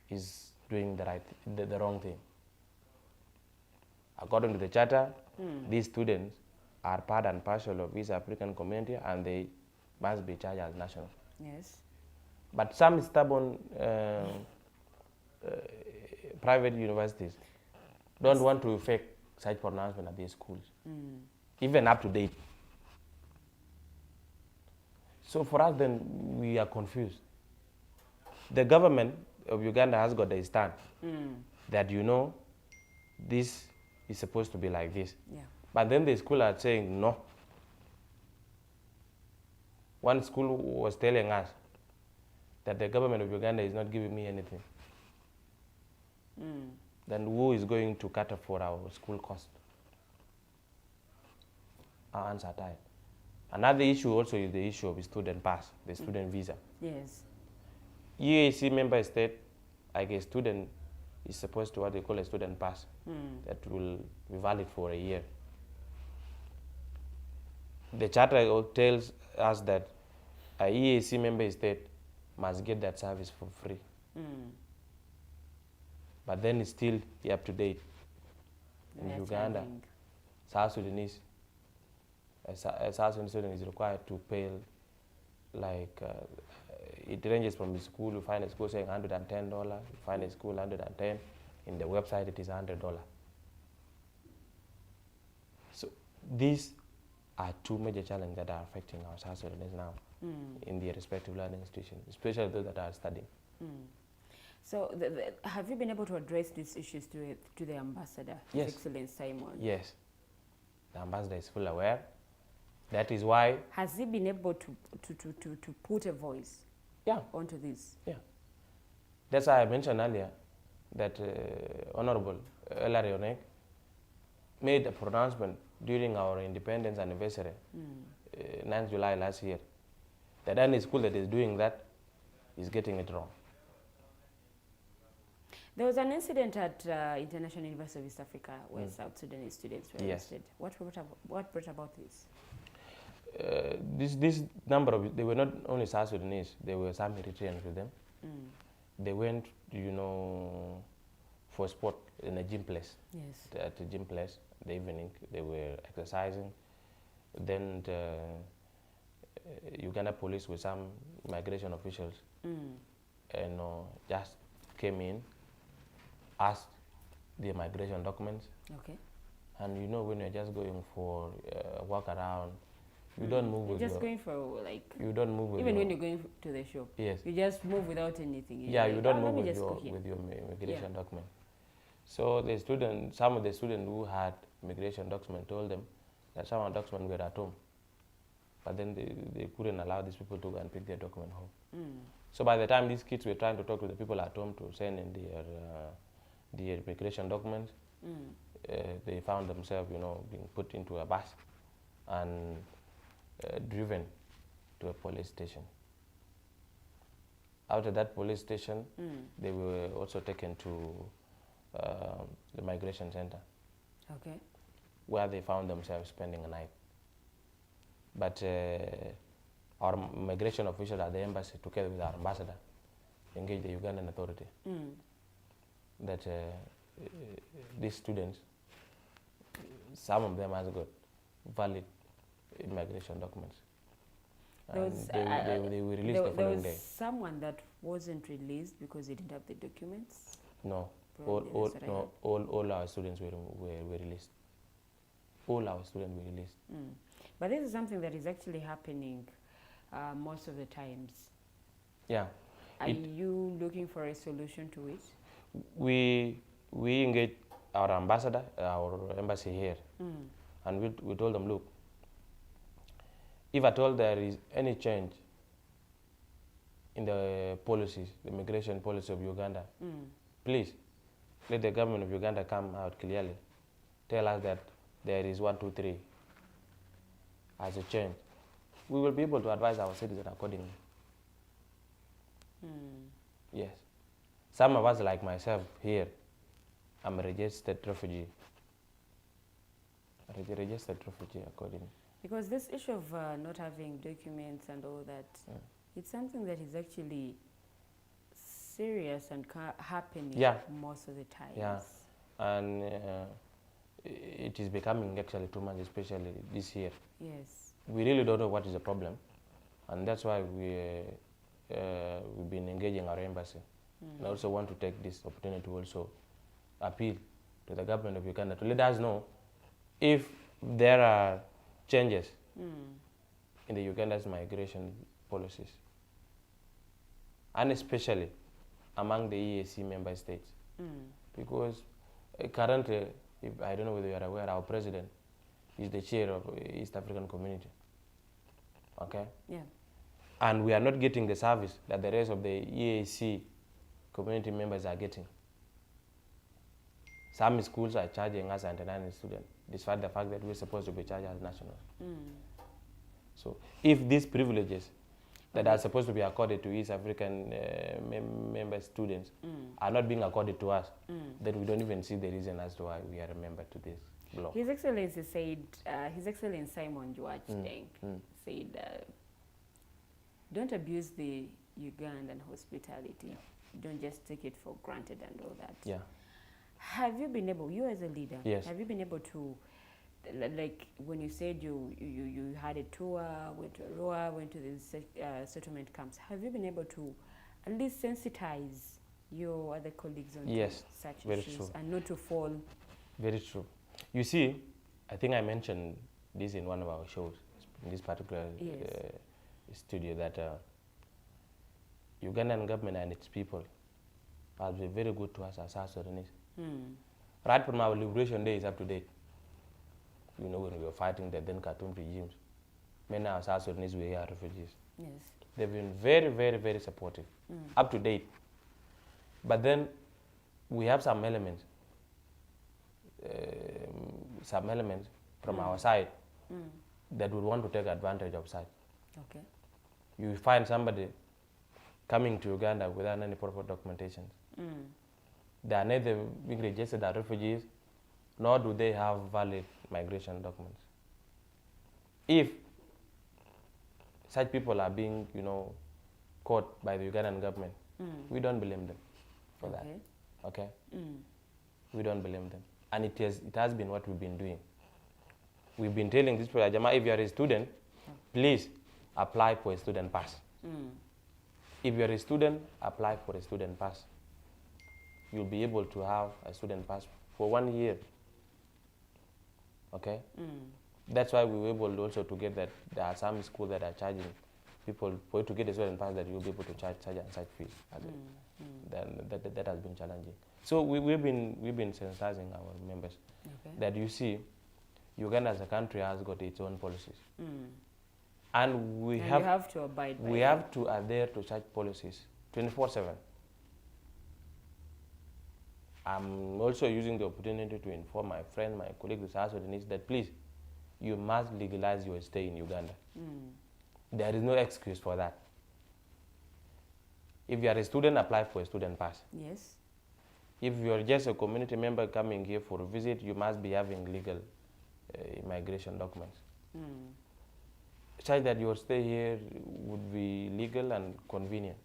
is doing the wrong thing. According to the charter, these students are part and parcel of East African community and they must be charged as nationals. Yes. But some stubborn private universities don't want to effect such pronouncement at these schools, even up to date. So for us then, we are confused. The government of Uganda has got a stand that this is supposed to be like this. Yeah. But then the school are saying no. One school was telling us that the government of Uganda is not giving me anything. then who is going to cater for our school cost? Our hands are tied. Another issue also is the issue of the student pass, the student visa. Yes. EAC member state, like a student is supposed to what they call a student pass that will be valid for a year. The charter tells us that a EAC member state must get that service for free. But then it's still up to date. In Uganda, South Sudanese, a South Sudanese student is required to pay, like, it ranges from the school. You find a school saying $110, you find a school $110. In the website, it is $100. So these are two major challenges that are affecting our South Sudanese now in their respective learning institutions, especially those that are studying. So have you been able to address these issues to the ambassador, Yes. His Excellency Simon? Yes. The ambassador is fully aware. That is why... Has he been able to put a voice onto this? Yeah. That's why I mentioned earlier that Honorable Elari made a pronouncement during our independence anniversary, 9th July last year, that any school that is doing that is getting it wrong. There was an incident at International University of East Africa where South Sudanese students were arrested. What brought about this? This number of, they were not only South Sudanese, there were some Eritreans with them. They went, for sport in a gym place. Yes. At the gym place, the evening, they were exercising. Then the Uganda police with some migration officials and just came in, asked their migration documents. Okay. And when you're just going for a walk around, you don't move with You're just your... going for, like... You don't move with even your... when you're going to the shop. Yes. You just move without anything. Yeah, you don't let move me with just your immigration document. So the student, some of the students who had immigration document told them that some of the documents were at home. But then they couldn't allow these people to go and pick their document home. So by the time these kids were trying to talk to the people at home to send in their immigration documents, they found themselves, being put into a bus and driven to a police station. After that police station, they were also taken to the migration center. Okay. Where they found themselves spending a night. But our migration officials at the embassy, together with our ambassador, engaged the Ugandan authority that these students, some of them has got valid immigration documents. They were released the following day. There was someone that wasn't released because they didn't have the documents? No. All our students were released. All our students were released. But this is something that is actually happening most of the times. Yeah. Are you looking for a solution to it? We engaged our ambassador, our embassy here, and we told them, look, if at all there is any change in the policies, the immigration policy of Uganda, please let the government of Uganda come out clearly, tell us that there is 1, 2, 3 as a change. We will be able to advise our citizens accordingly. Yes. Some of us, like myself here, I'm a registered refugee. Registered refugee accordingly. Because this issue of not having documents and all that, it's something that is actually serious and happening most of the time. Yeah, and it is becoming actually too much, especially this year. Yes. We really don't know what is the problem, and that's why we've been engaging our embassy. And I also want to take this opportunity to also appeal to the government of Uganda to let us know if there are changes in the Uganda's migration policies, and especially among the EAC member states. Because currently, I don't know whether you are aware, our president is the chair of East African Community. Okay? Yeah. And we are not getting the service that the rest of the EAC community members are getting. Some schools are charging us anti-national students, despite the fact that we're supposed to be charged as nationals. So if these privileges that are supposed to be accorded to East African member students are not being accorded to us, then we don't even see the reason as to why we are a member to this bloc. His Excellency said, His Excellency Simon Chieng said, don't abuse the Ugandan hospitality. Don't just take it for granted and all that. Yeah. Have you been able, you as a leader, yes. have you been able to, like when you said you had a tour, went to Arua, went to the settlement camps, have you been able to at least sensitize your other colleagues on yes, such very issues true. and not to fall? Very true. You see, I think I mentioned this in one of our shows, in this particular studio, that Ugandan government and its people have been very good to us as South Sudanese. Right from our liberation days up to date, you know, when we were fighting the then Khartoum regimes, many of our South Sudanese were here refugees. Yes. They've been very, very, very supportive, up to date. But then we have some elements from our side that would want to take advantage of such. Okay. You find somebody coming to Uganda without any proper documentation. They are neither being registered as refugees, nor do they have valid migration documents. If such people are being, you know, caught by the Ugandan government, we don't blame them for that. Okay? We don't blame them. And it has been what we've been doing. We've been telling this people, Jama, if you are a student, please apply for a student pass. If you are a student, apply for a student pass. You'll be able to have a student pass for 1 year. Okay? That's why we were able also to get that there are some schools that are charging people for you to get a student pass that you'll be able to charge and such fees. That has been challenging. So we've been sensitizing our members that you see, Uganda as a country has got its own policies. And we have to abide by we have to adhere to such policies 24/7. I'm also using the opportunity to inform my friend, my colleague, the South Sudanese, that please, you must legalize your stay in Uganda. There is no excuse for that. If you are a student, apply for a student pass. Yes. If you are just a community member coming here for a visit, you must be having legal immigration documents. Such that your stay here would be legal and convenient,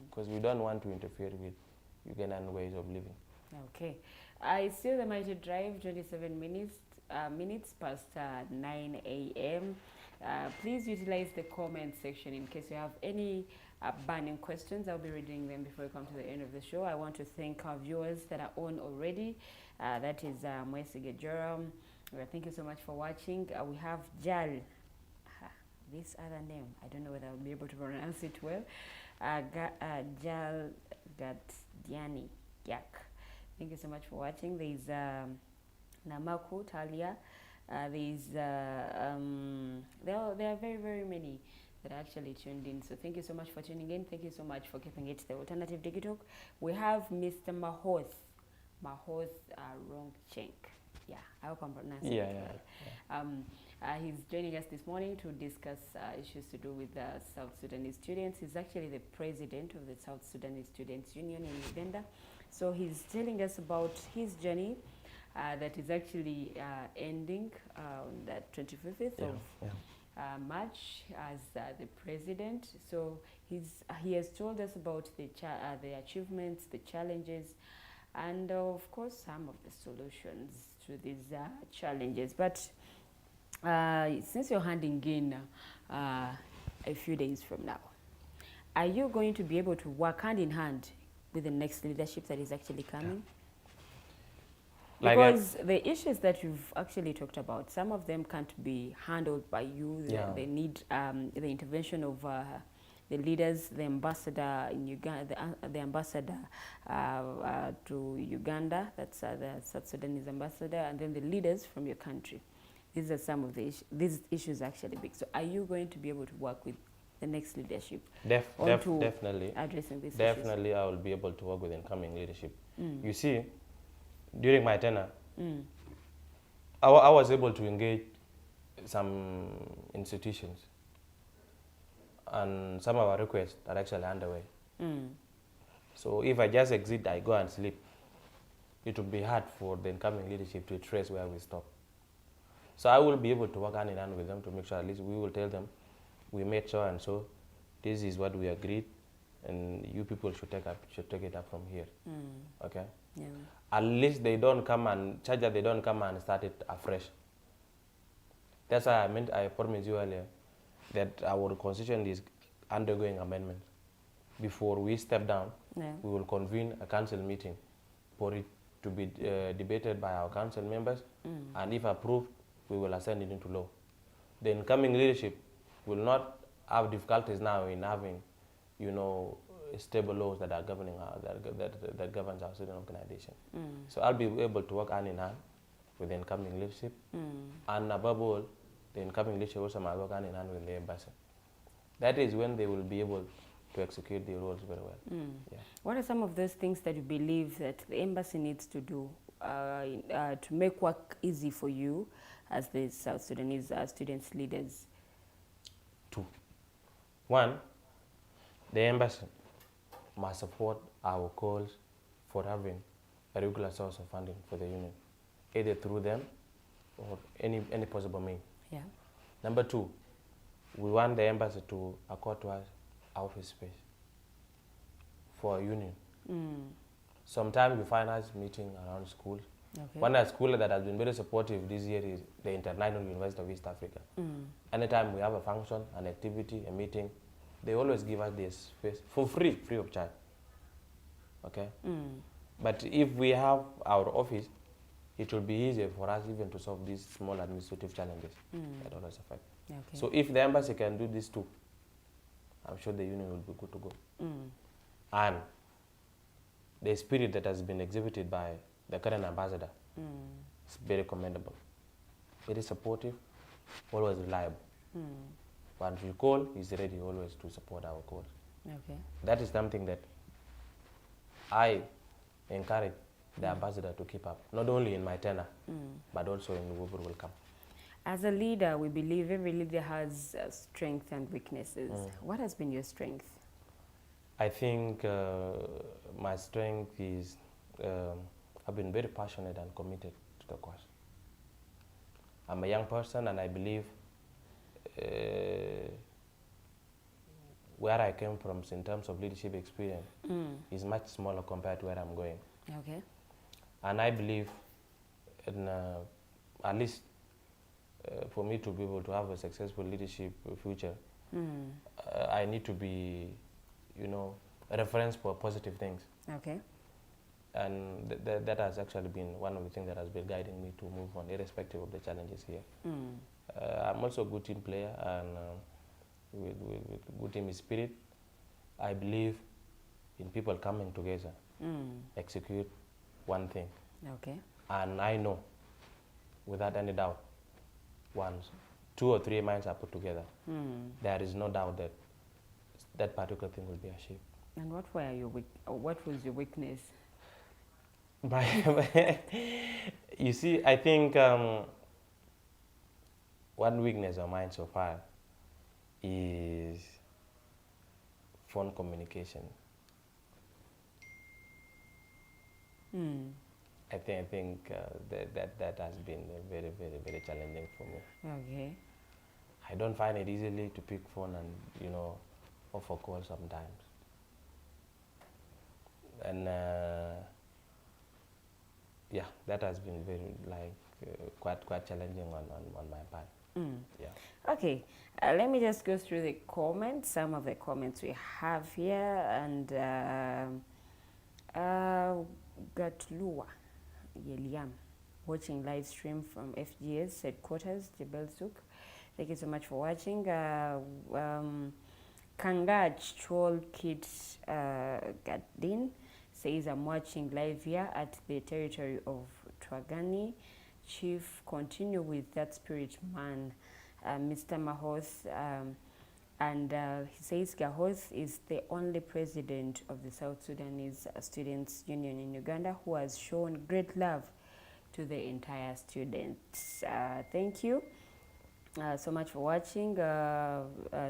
because we don't want to interfere with Ugandan ways of living. Okay. It's still the Mighty Drive, 27 minutes past 9 a.m. Please utilize the comment section in case you have any burning questions. I'll be reading them before we come to the end of the show. I want to thank our viewers that are on already. That is Mwesige Joram. Thank you so much for watching. We have Jal. This other name, I don't know whether I'll be able to pronounce it well. Jal Gatdiani Yak. Thank you so much for watching. There's Namaku, Talia. There are very, very many that are actually tuned in. So thank you so much for tuning in. Thank you so much for keeping it the Alternative Digital. We have Mr. Mahoth Rong Chieng. Yeah, I hope I'm pronouncing it well. He's joining us this morning to discuss issues to do with South Sudane students. He's actually the president of the South Sudane Students Union in Uganda. So he's telling us about his journey that is actually ending on the 25th of March as the president. So he has told us about the achievements, the challenges, and of course some of the solutions to these challenges. But since you're handing in a few days from now, are you going to be able to work hand in hand with the next leadership that is actually coming? Because the issues that you've actually talked about, some of them can't be handled by you. They need the intervention of the leaders, the ambassador in Uganda, the ambassador to Uganda, that's the South Sudanese ambassador, and then the leaders from your country. These are some of the these issues actually big. So are you going to be able to work with the next leadership? Definitely. Addressing these issues? Definitely I will be able to work with incoming leadership. You see, during my tenure, I was able to engage some institutions, and some of our requests are actually underway. So if I just exit, I go and sleep, it will be hard for the incoming leadership to trace where we stop. So I will be able to work hand in hand with them to make sure at least we will tell them, we made sure and so, this is what we agreed, and you people should take it up from here. Okay? Yeah. At least they don't come and charge that they don't come and start it afresh. That's why I promised you earlier that our constitution is undergoing amendments. Before we step down, we will convene a council meeting for it to be debated by our council members, and if approved, we will ascend it into law. The incoming leadership will not have difficulties now in having, stable laws that are governing that governs our student organization. So I'll be able to work hand in hand with the incoming leadership, and above all, the incoming leadership also might work hand in hand with the embassy. That is when they will be able to execute the roles very well. Yeah. What are some of those things that you believe that the embassy needs to do to make work easy for you as the South Sudanese students leaders? 2. 1, the embassy must support our calls for having a regular source of funding for the union, either through them or any possible means. Yeah. Number 2, we want the embassy to accord to us office space for a union. Sometimes you find us meeting around schools. Okay. One school that has been very supportive this year is the International University of East Africa. Anytime we have a function, an activity, a meeting, they always give us this space for free of charge. Okay? But if we have our office, it will be easier for us even to solve these small administrative challenges that always affect. Okay. So if the embassy can do this too, I'm sure the union will be good to go. And the spirit that has been exhibited by the current ambassador is very commendable, very supportive, always reliable. Once we call, he's ready always to support our calls. Okay. That is something that I encourage the ambassador to keep up, not only in my tenure, but also in whoever will come. As a leader, we believe every leader has strengths and weaknesses. What has been your strength? I think my strength is I've been very passionate and committed to the cause. I'm a young person, and I believe where I came from in terms of leadership experience is much smaller compared to where I'm going. Okay. And I believe in at least for me to be able to have a successful leadership future, I need to be, a reference for positive things. Okay. And that has actually been one of the things that has been guiding me to move on, irrespective of the challenges here. I'm also a good team player, and with good team spirit, I believe in people coming together, execute one thing. Okay. And I know, without any doubt, once 2 or 3 minds are put together, there is no doubt that that particular thing will be achieved. And what was your weakness? You see, I think one weakness of mine so far is phone communication. I think that has been very, very, very challenging for me. Okay. I don't find it easily to pick phone and offer calls sometimes. And yeah, that has been very quite challenging on my part. Yeah. Okay, let me just go through the comments, some of the comments we have here, and Gatlua Yeliam, watching live stream from FGS headquarters, Jebel Souk. Thank you so much for watching. Kangaj Chol Kit Gadin says, I'm watching live here at the territory of Twagani. Chief, continue with that spirit, man. Mr. Mahoth And he says Mahoth is the only president of the South Sudanese Students Union in Uganda who has shown great love to the entire students. Thank you so much for watching.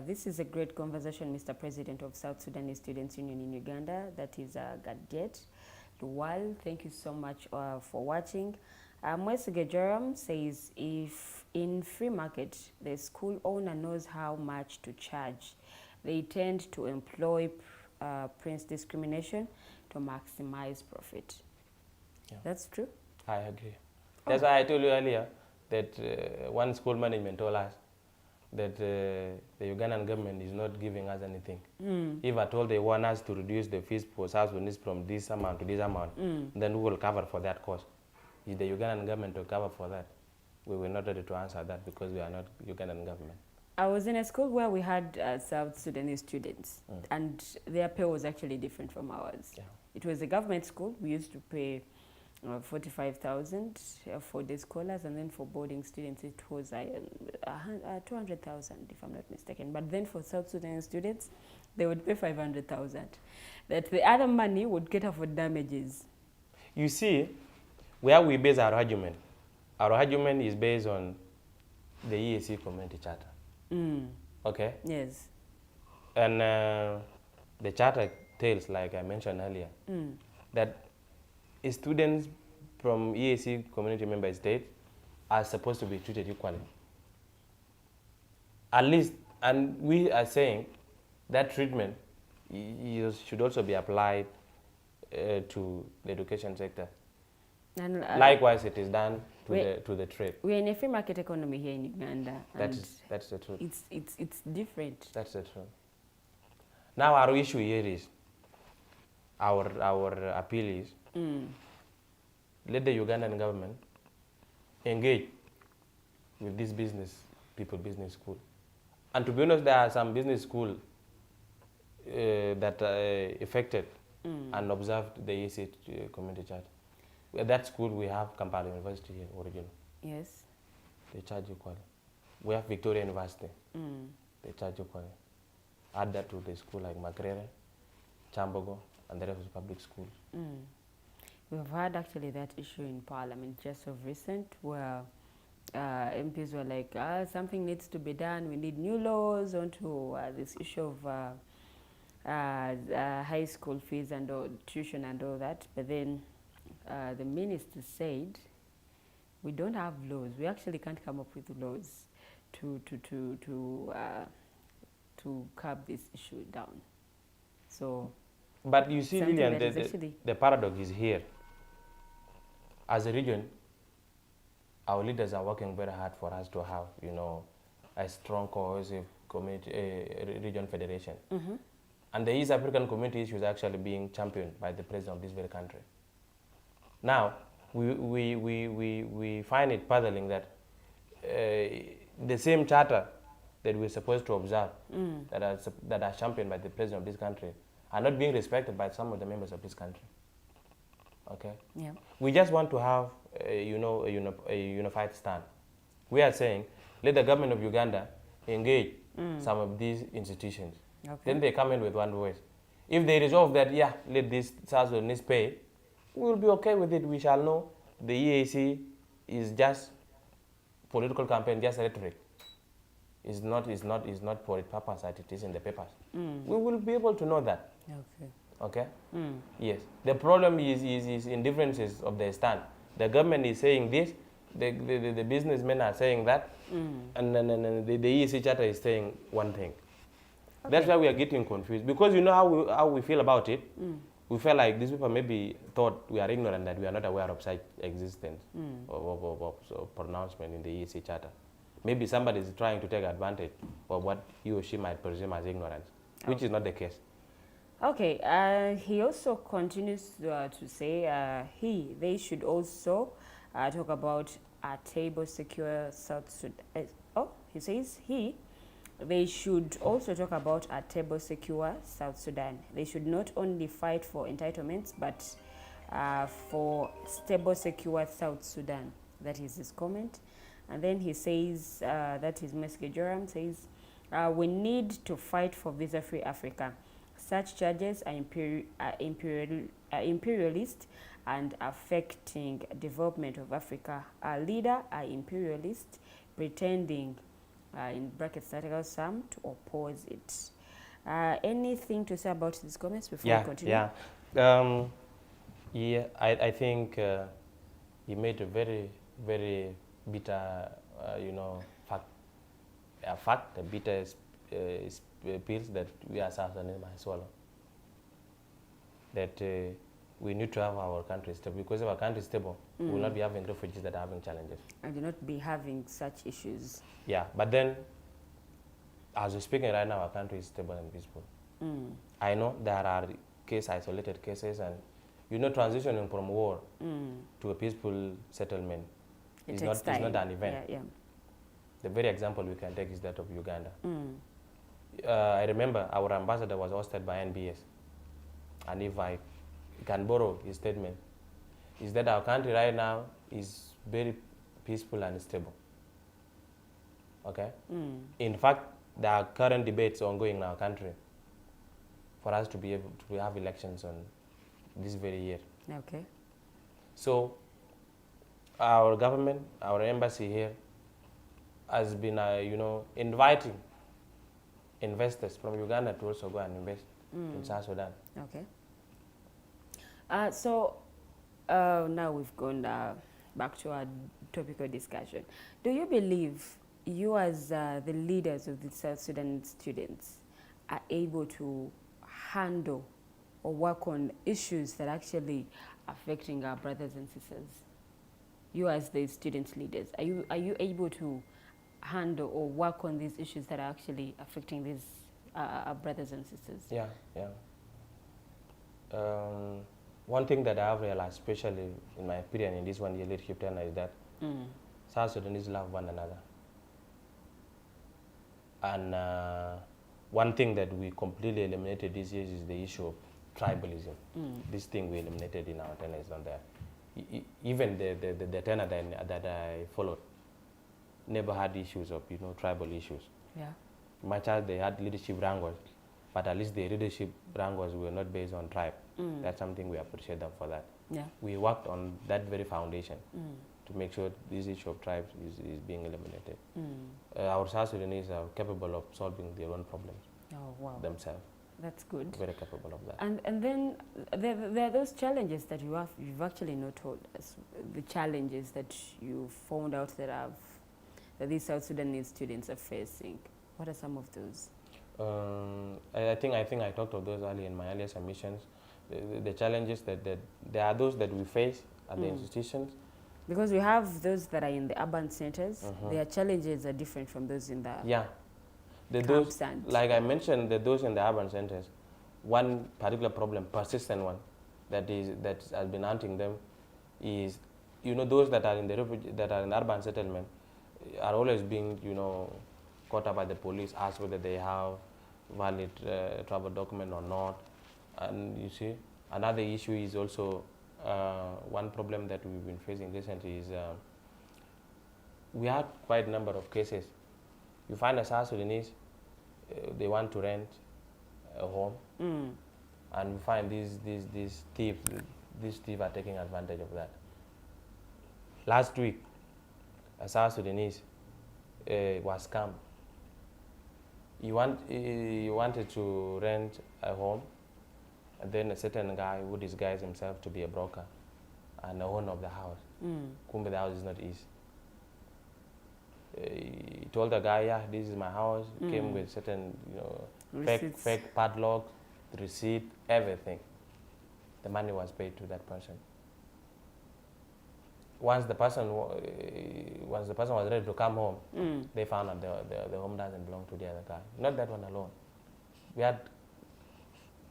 This is a great conversation, Mr. President of South Sudane Students Union in Uganda. That is Gadet Luwal. Thank you so much for watching. Mwesige Joram says, if in free market the school owner knows how much to charge, they tend to employ price discrimination to maximize profit. Yeah. That's true? I agree. That's why I told you earlier that one school management told us that the Ugandan government is not giving us anything. If at all they want us to reduce the fees for South Sudanese from this amount to this amount, then we will cover for that cost. Is the Ugandan government to cover for that? We were not ready to answer that because we are not Ugandan government. I was in a school where we had South Sudanese students, and their pay was actually different from ours. Yeah. It was a government school. We used to pay 45,000 for the scholars, and then for boarding students it was 200,000 if I'm not mistaken. But then for South Sudan students, they would pay 500,000. That the other money would cater for damages. You see, where we base our argument is based on the EAC Community Charter. Okay? Yes. And the charter tells, like I mentioned earlier, that students from EAC community member states are supposed to be treated equally. At least, and we are saying that treatment should also be applied to the education sector. And likewise, it is done to the trade. We're in a free market economy here in Uganda. That's the truth. It's different. That's the truth. Now our issue here is, our appeal is, let the Ugandan government engage with this business school. And to be honest, there are some business schools that affected and observed the EAC community charter. At that school, we have Kampala University here, original. Yes. They charge equally. We have Victoria University. They charge equally. Add that to the school like Makerere, Chambogo, and the rest of the public schools. We've had actually that issue in Parliament just of recent, where MPs were like, something needs to be done. We need new laws onto this issue of high school fees and tuition and all that. But then the minister said, we don't have laws. We actually can't come up with laws to curb this issue down. So, but you see, Lillian, the paradox is here. As a region, our leaders are working very hard for us to have, a strong, cohesive community, region federation. And the East African community issue is actually being championed by the president of this very country. Now, we find it puzzling that the same charter that we're supposed to observe, that are championed by the president of this country, are not being respected by some of the members of this country. Okay? Yeah. We just want to have a unified stand. We are saying, let the government of Uganda engage some of these institutions. Okay. Then they come in with one voice. If they resolve that, let this South Sudanese pay, we will be okay with it. We shall know the EAC is just political campaign, just rhetoric. It's not for its purpose that it is in the papers. We will be able to know that. Okay. Okay? Yes. The problem is in differences of the stand. The government is saying this, the businessmen are saying that, and then the EAC charter is saying one thing. Okay. That's why we are getting confused. Because you know how we feel about it. We feel like these people maybe thought we are ignorant, that we are not aware of such existence of pronouncement in the EAC charter. Maybe somebody is trying to take advantage of what he or she might presume as ignorance, which is not the case. Okay, he also continues to say they should also talk about a table secure South Sudan. He says they should also talk about a table secure South Sudan. They should not only fight for entitlements, but for stable secure South Sudan. That is his comment. And then he says, that is Meske Joram says, We need to fight for visa-free Africa. Such charges are imperialist and affecting development of Africa. Our leader are imperialist, pretending, in brackets, Article Sam, to oppose it. Anything to say about these comments before we continue? I think he made a very, very bitter, a bitter pills that we as South Sudanese might swallow. That we need to have our country stable. Because if our country is stable, we will not be having refugees that are having challenges. And do not be having such issues. Yeah, but then, as we're speaking right now, our country is stable and peaceful. I know there are isolated cases, and transitioning from war to a peaceful settlement is not an event. The very example we can take is that of Uganda. I remember our ambassador was hosted by NBS, and if I can borrow his statement, is that our country right now is very peaceful and stable. Okay? In fact, there are current debates ongoing in our country for us to be able to have elections on this very year. Okay. So, our government, our embassy here, has been, inviting investors from Uganda to also go and invest in South Sudan. Okay. Now we've gone back to our topical discussion. Do you believe you as the leaders of the South Sudan students are able to handle or work on issues that are actually affecting our brothers and sisters? You as the student leaders, are you able to handle or work on these issues that are actually affecting these our brothers and sisters? Yeah. One thing that I have realized, especially in my opinion in this 1 year leadership tenure, is that South Sudanese love one another. And one thing that we completely eliminated this year is the issue of tribalism. This thing we eliminated in our tenure is not there. Even the tenure that I followed never had issues of tribal issues. Yeah. Much as they had leadership wrangles, but at least the leadership wrangles were not based on tribe. That's something we appreciate them for that. Yeah. We worked on that very foundation to make sure this issue of tribes is being eliminated. Our South Sudanese are capable of solving their own problems themselves. That's good. Very capable of that. And then there are those challenges that you've actually not told us. The challenges that you found out that these South Sudanese students are facing. What are some of those? I think I talked of those earlier in my earlier submissions. The challenges that there are those that we face at the institutions. Because we have those that are in the urban centers. Their challenges are different from those in the those, like I mentioned, those in the urban centers. One particular problem, persistent one, that has been haunting them, is those that are in the urban settlement are always being caught up by the police, asked whether they have valid travel document or not. And you see, another issue is also one problem that we've been facing recently is we had quite a number of cases. You find a South Sudanese, they want to rent a home, and we find these thieves are taking advantage of that. Last week, a South Sudanese was scammed. He wanted to rent a home, and then a certain guy would disguise himself to be a broker and the owner of the house. Kumbe the house is not his. He told the guy, yeah, this is my house. Came with certain, fake padlock, receipt, everything. The money was paid to that person. Once the person was ready to come home, they found out the home doesn't belong to the other guy. Not that one alone. We had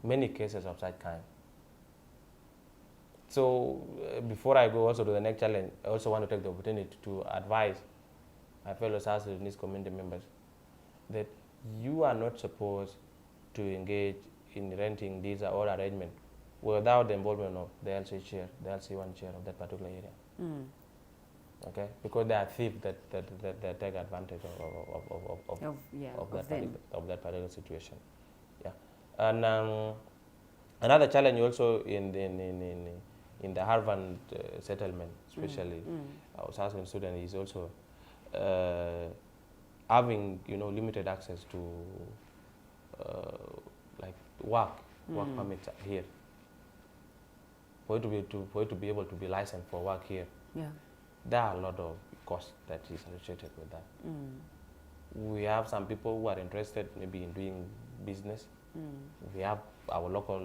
many cases of such kind. So before I go also to the next challenge, I also want to take the opportunity to advise my fellow South Sudanese community members that you are not supposed to engage in renting deals or arrangement without the involvement of the LC1 chair of that particular area. Okay, because they are thieves that take advantage of that particular situation. Yeah, and another challenge also in the Harvard settlement, especially our South Sudane students, is also having limited access to like work permits here. For you to be able to be licensed for work here, there are a lot of costs that is associated with that. We have some people who are interested maybe in doing business. We have our local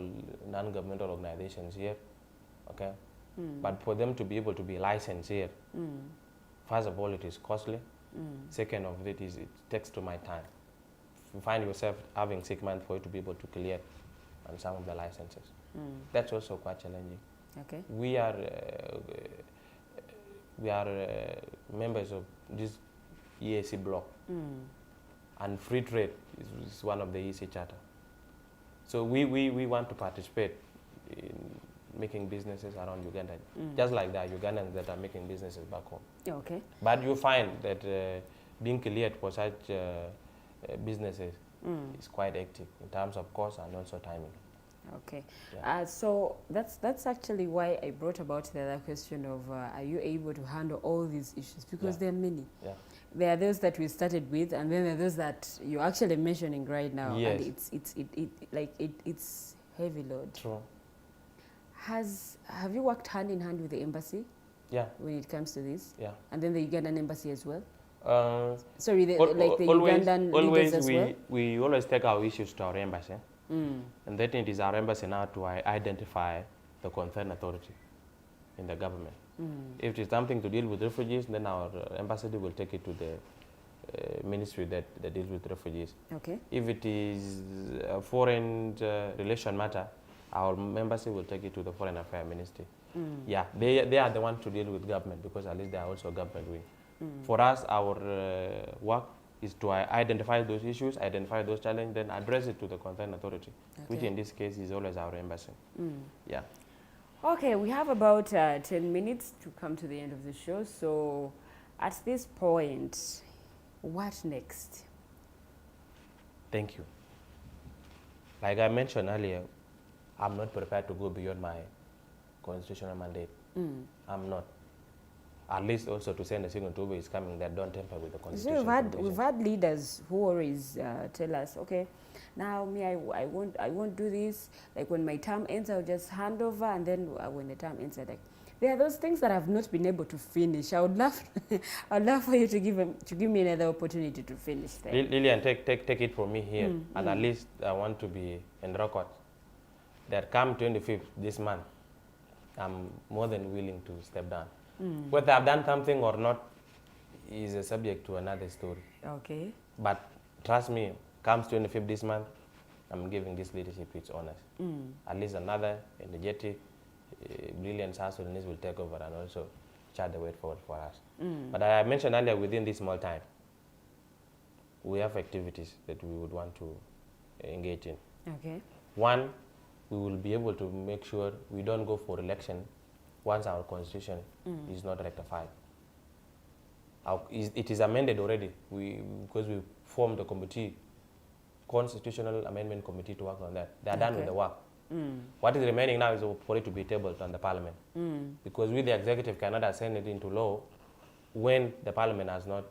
non-governmental organizations here, okay? But for them to be able to be licensed here, first of all, it is costly. Second of it is it takes too much time. You find yourself having 6 months for you to be able to clear on some of the licenses. That's also quite challenging. Okay. We are members of this EAC bloc, and free trade is one of the EAC charter. So we want to participate in making businesses around Uganda, just like the Ugandans that are making businesses back home. Okay. But you find that being cleared for such businesses is quite hectic in terms of cost and also timing. Okay. Yeah. So that's actually why I brought about the other question of are you able to handle all these issues, because there are many. Yeah. There are those that we started with, and then there are those that you're actually mentioning right now. Yes. And it's heavy load. True. Have you worked hand in hand with the embassy? Yeah. When it comes to this? Yeah. And then the Ugandan embassy as well? Sorry, the always, Ugandan leaders as well? We always take our issues to our embassy. And then it is our embassy now to identify the concerned authority in the government. If it is something to deal with refugees, then our embassy will take it to the ministry that deals with refugees. Okay. If it is a foreign relation matter, our embassy will take it to the Foreign Affairs Ministry. Yeah, they are the ones to deal with government, because at least they are also government wing. For us, our work is to identify those issues, identify those challenges, then address it to the concerned authority, which in this case is always our embassy. Yeah. Okay, we have about 10 minutes to come to the end of the show. So at this point, what next? Thank you. Like I mentioned earlier, I'm not prepared to go beyond my constitutional mandate. I'm not. At least also to send a signal to whoever is coming that don't tamper with the constitution. So we've had leaders who always tell us, okay, now me I won't do this. Like when my term ends, I'll just hand over, and then when the term ends, like there are those things that I've not been able to finish. I would love, I'd love for you to give me another opportunity to finish that. Lillian, take it from me here, and at least I want to be in record that come 25th this month, I'm more than willing to step down. Whether I've done something or not is a subject to another story. Okay. But trust me, comes 25th this month, I'm giving this leadership its honors. At least another energetic, brilliant South Sudanese will take over and also chart the way forward for us. But I mentioned earlier, within this small time, we have activities that we would want to engage in. Okay. One, we will be able to make sure we don't go for election once our constitution is not rectified. It is amended already, because we formed a committee, constitutional amendment committee, to work on that. They are done with the work. What is remaining now is for it to be tabled on the parliament, because we, the executive, cannot assign it into law when the parliament has not,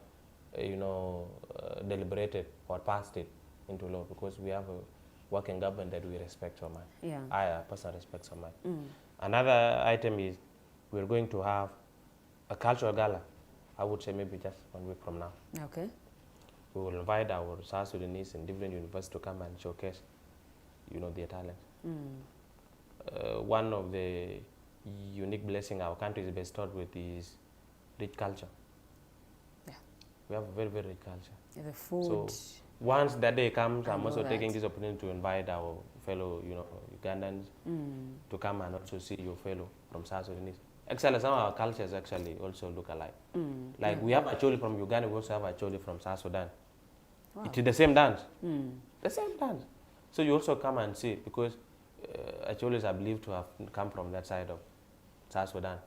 deliberated or passed it into law, because we have a working government that we respect so much. Yeah. I personally respect so much. Another item is we're going to have a cultural gala. I would say maybe just 1 week from now. Okay. We will invite our South Sudanese in different universities to come and showcase, their talent. One of the unique blessings our country is bestowed with is rich culture. Yeah. We have a very, very rich culture. Yeah, the food. So once that day comes, I'm also taking this opportunity to invite our fellow, Ugandans to come and also see your fellow from South Sudanese. Actually, some of our cultures actually also look alike. Like we have Acholi from Uganda, we also have Acholi from South Sudan. Wow. It is the same dance. The same dance. So you also come and see, because Acholis are believed to have come from that side of South Sudan.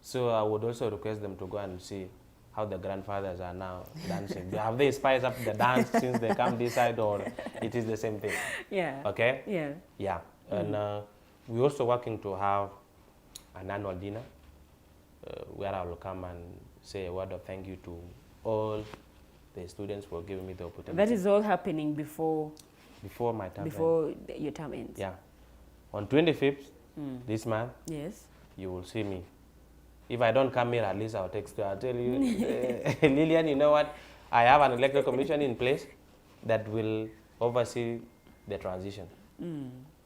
So I would also request them to go and see how the grandfathers are now dancing. Have they spiced up the dance since they come this side, or it is the same thing? Yeah. Okay? Yeah. Yeah. And we're also working to have an annual dinner where I will come and say a word of thank you to all the students for giving me the opportunity. That is all happening before my term before your term ends. Yeah. On 25th this month, Yes. you will see me. If I don't come here, at least I'll text you. I'll tell you, Lillian, you know what? I have an electoral commission in place that will oversee the transition.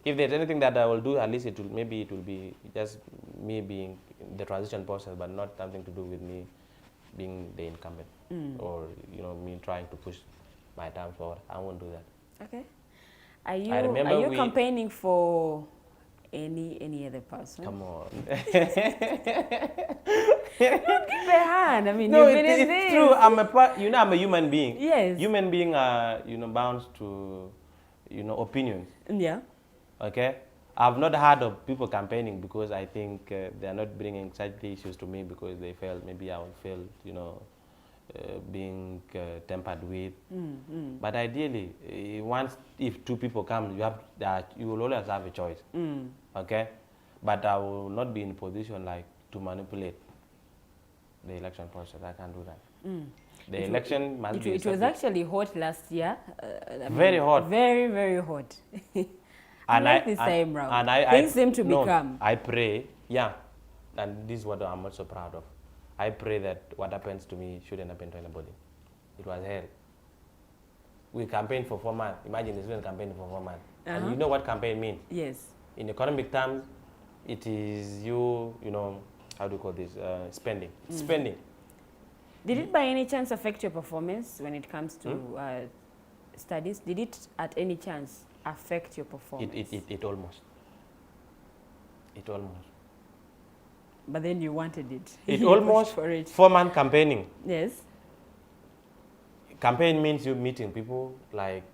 If there's anything that I will do, at least it will be just me being the transition process, but not something to do with me being the incumbent or me trying to push my term forward. I won't do that. Okay. Are you campaigning for any other person? Come on. Give a hand. I mean, No, you've been in it's this. true. I'm a human being. Yes. Human being are bound to opinions. Yeah. Okay. I've not heard of people campaigning because I think they are not bringing such issues to me because they felt maybe I will feel being tampered with. But ideally, if two people come, you will always have a choice. Okay, but I will not be in a position to manipulate the election process. I can't do that. The election must be. It was actually hot last year. Very hot. Very, very hot. And this time round, and things seem to be calm. I pray, and this is what I'm also proud of. I pray that what happens to me shouldn't happen to anybody. It was hell. We campaigned for 4 months. Imagine the student campaigning for 4 months. And you know what campaign means? Yes. In economic terms, it is how do you call this? Spending. Spending. Did it by any chance affect your performance when it comes to studies? Did it at any chance affect your performance? It almost. It almost. But then you wanted it. It You almost pushed for it. 4-month campaigning. Yes. Campaign means you meeting people,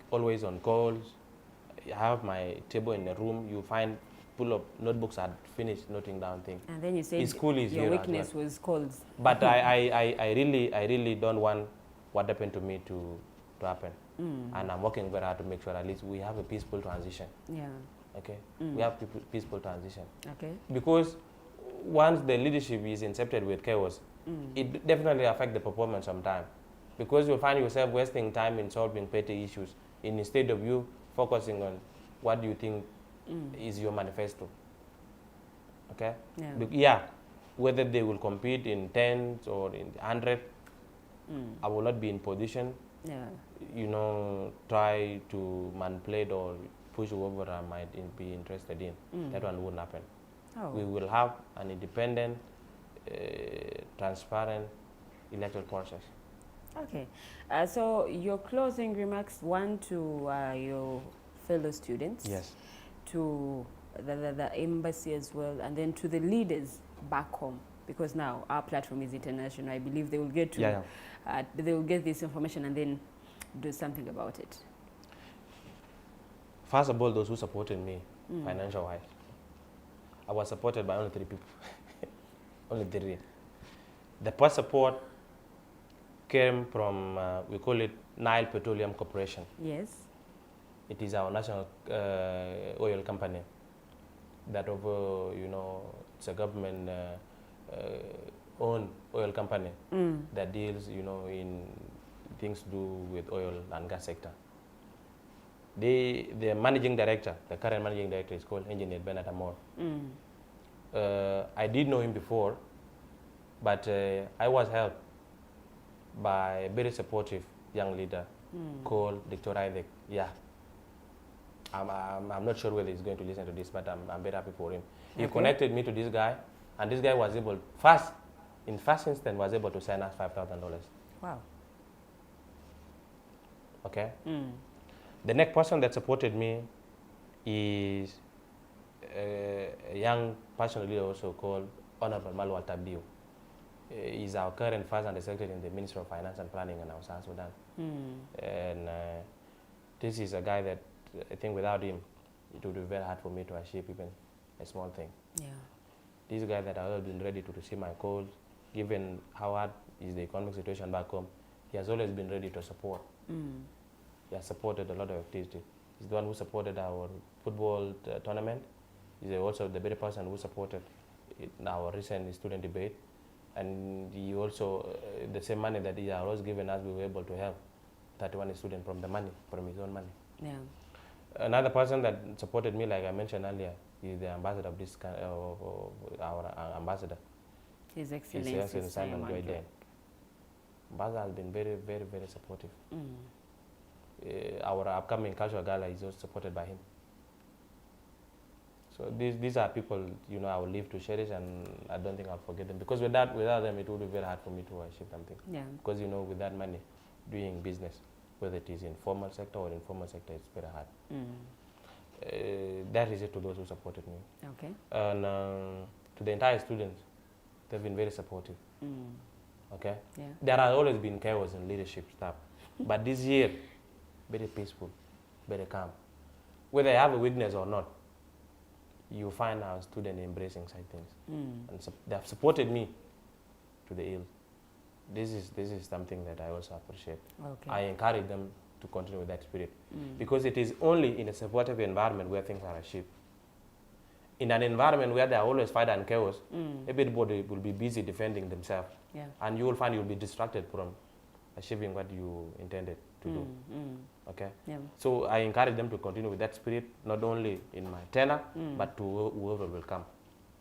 always on calls. I have my table in the room. You find full of notebooks. I'd finished noting down things. And then you said your weakness was calls. But I really don't want what happened to me to happen. And I'm working very hard to make sure at least we have a peaceful transition. Yeah. Okay. We have peaceful transition. Okay. Because once the leadership is incepted with chaos, it definitely affects the performance sometimes. Because you'll find yourself wasting time in solving petty issues instead of you focusing on what do you think is your manifesto. Okay? Yeah. Whether they will compete in 10s or in 100, I will not be in position, try to manipulate or push whoever I might be interested in. That one won't happen. We will have an independent, transparent electoral process. Okay. So your closing remarks, one to your fellow students. Yes. To the embassy as well, and then to the leaders back home, because now our platform is international. I believe they will get to they will get this information and then do something about it. First of all, those who supported me financial-wise. I was supported by only 3 people. Only 3. The first support came from, we call it Nile Petroleum Corporation. Yes. It is our national oil company that it's a government owned oil company that deals, in things to do with oil and gas sector. The managing director, the current managing director is called Engineer Bernard Amor. I did know him before, but I was helped by a very supportive young leader called Decry. Yeah. I'm not sure whether he's going to listen to this, but I'm very happy for him. He connected me to this guy, and this guy was able, in first instance, was able to send us $5,000. Wow. Okay? The next person that supported me is a young personal leader also called Honorable Malwal Tabdio. He's our current first undersecretary in the Ministry of Finance and Planning in our South Sudan. And this is a guy that I think without him, it would be very hard for me to achieve even a small thing. Yeah. this guy that has always been ready to receive my calls, given how hard is the economic situation back home, he has always been ready to support. He has supported a lot of activities. He's the one who supported our football tournament. He's also the very person who supported our recent student debate. And he also, the same money that he has always given us, we were able to help 31 students from his own money. Yeah. Another person that supported me, like I mentioned earlier, is the ambassador of this our ambassador. His Excellency Simon Joyden. Ambassador has been very, very, very supportive. Our upcoming cultural gala is also supported by him. So these are people, I will live to cherish, and I don't think I'll forget them, because without them, it would be very hard for me to achieve something. Yeah. Because with that money, doing business, whether it is in formal sector or informal sector, it's very hard. That is it to those who supported me. Okay. And to the entire students, they've been very supportive. Okay. Yeah. There has always been chaos in leadership stuff, but this year, very peaceful, very calm. Whether I have a weakness or not, you find our students embracing such things, and they have supported me to the hill. This is something that I also appreciate. Okay. I encourage them to continue with that spirit, because it is only in a supportive environment where things are achieved. In an environment where there are always fight and chaos, everybody will be busy defending themselves, and you will find you'll be distracted from achieving what you intended to do. Okay. Yeah. So I encourage them to continue with that spirit, not only in my tenure, but to whoever will come.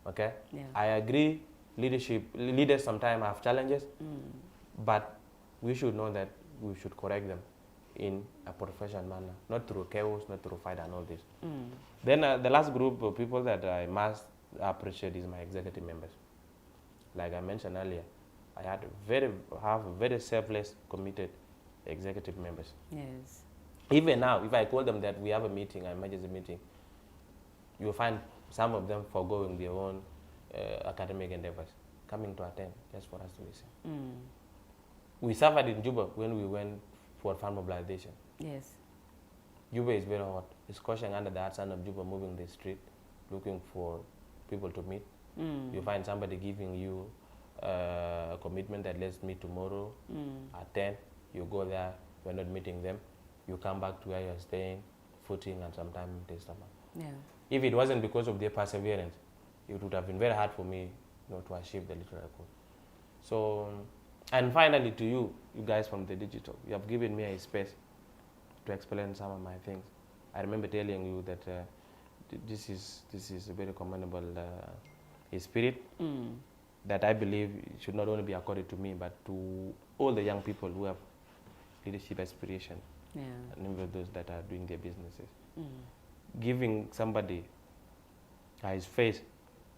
Okay. Yeah. I agree. Leaders sometimes have challenges, but we should know that we should correct them in a professional manner, not through chaos, not through fight and all this. Then the last group of people that I must appreciate is my executive members. Like I mentioned earlier, I have very selfless, committed executive members. Yes. Even now, if I call them that we have a meeting, an emergency meeting, you'll find some of them foregoing their own academic endeavors, coming to attend just for us to listen. We suffered in Juba when we went for farm mobilization. Yes. Juba is very hot. It's scorching under the hot sun of Juba, moving the street, looking for people to meet. You find somebody giving you a commitment that let's meet tomorrow at 10. You go there, you're not meeting them. You come back to where you're staying, footing, and sometimes empty stomach. Yeah. If it wasn't because of their perseverance, it would have been very hard for me to achieve the literary code. So, and finally to you guys from the digital, you have given me a space to explain some of my things. I remember telling you that this is a very commendable spirit that I believe should not only be accorded to me, but to all the young people who have leadership aspiration, and even those that are doing their businesses. Giving somebody his face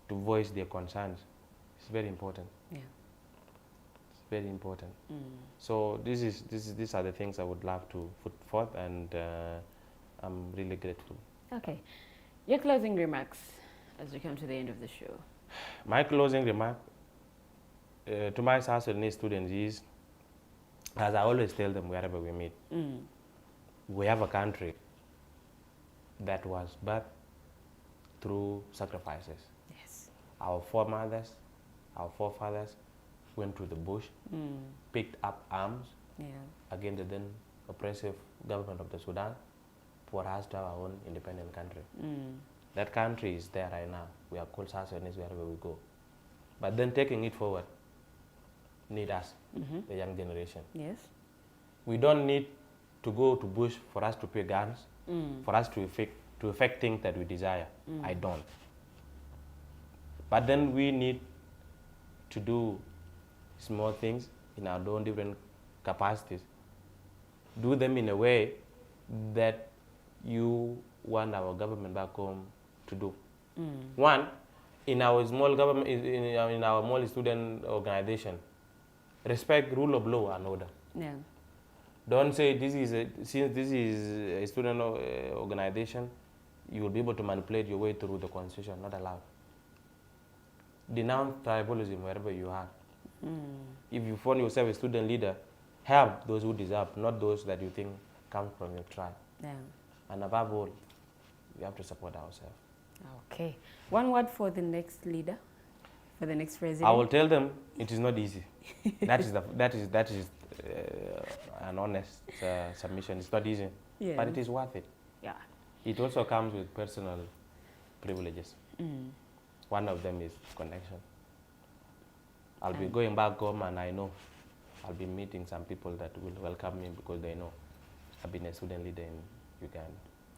to voice their concerns is very important. Yeah. It's very important. So these are the things I would love to put forth, and I'm really grateful. Okay. Your closing remarks as we come to the end of the show. My closing remark to my South Sudane students is, as I always tell them wherever we meet, we have a country that was birthed through sacrifices. Yes. Our foremothers, our forefathers went to the bush, picked up arms against the then oppressive government of the Sudan for us to have our own independent country. That country is there right now. We are called South Sudanese wherever we go. But then taking it forward need us, the young generation. Yes. We don't need to go to bush for us to pick guns, for us to effect things that we desire. I don't. But then we need to do small things in our own different capacities. Do them in a way that you want our government back home to do. One, in our small government, in our small student organization, respect rule of law and order. Yeah. Don't say since this is a student organization, you will be able to manipulate your way through the constitution. Not allowed. Denounce tribalism wherever you are. If you find yourself a student leader, help those who deserve, not those that you think come from your tribe. Yeah. And above all, we have to support ourselves. Okay. One word for the next leader? for the next president? I will tell them it is not easy. that is an honest submission. It's not easy, but it is worth it. Yeah. It also comes with personal privileges. One of them is connection. I'll be going back home and I know I'll be meeting some people that will welcome me because they know I've been a student leader in Uganda.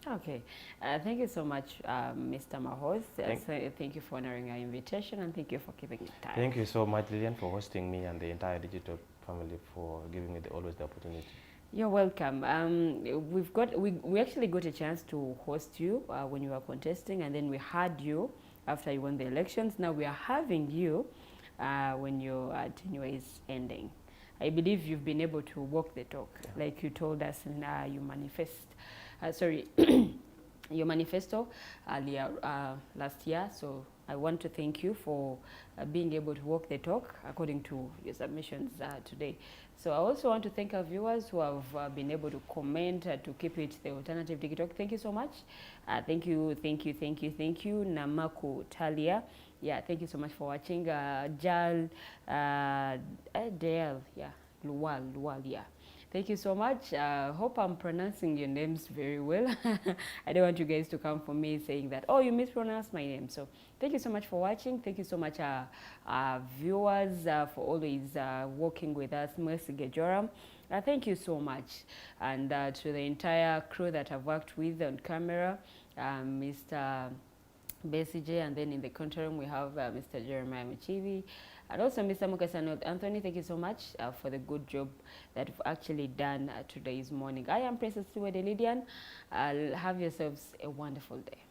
Okay. Thank you so much, Mr. Mahoth. Thank you for honoring our invitation and thank you for keeping it time. Thank you so much, Lillian, for hosting me and the entire digital family for giving me always the opportunity. You're welcome. We actually got a chance to host you when you were contesting, and then we had you after you won the elections. Now we are having you when your tenure is ending. I believe you've been able to walk the talk, like you told us in your manifesto earlier last year. So I want to thank you for being able to walk the talk according to your submissions today. So I also want to thank our viewers who have been able to comment to keep it the alternative TikTok. Thank you so much. Thank you. Namaku Talia. Yeah, thank you so much for watching. Jal, Dale, yeah, Lual, yeah. Thank you so much. Hope I'm pronouncing your names very well. I don't want you guys to come for me saying that, oh, you mispronounced my name. So thank you so much for watching. Thank you so much, viewers, for always working with us. Mercy Gejoram. Thank you so much. And to the entire crew that I've worked with on camera, Mr. Besije, and then in the control room we have Mr. Jeremiah Michivi, and also Mr. Mukasano Anthony. Thank you so much for the good job that you've actually done today's morning. I am Princess Luwede Lydian. Have yourselves a wonderful day.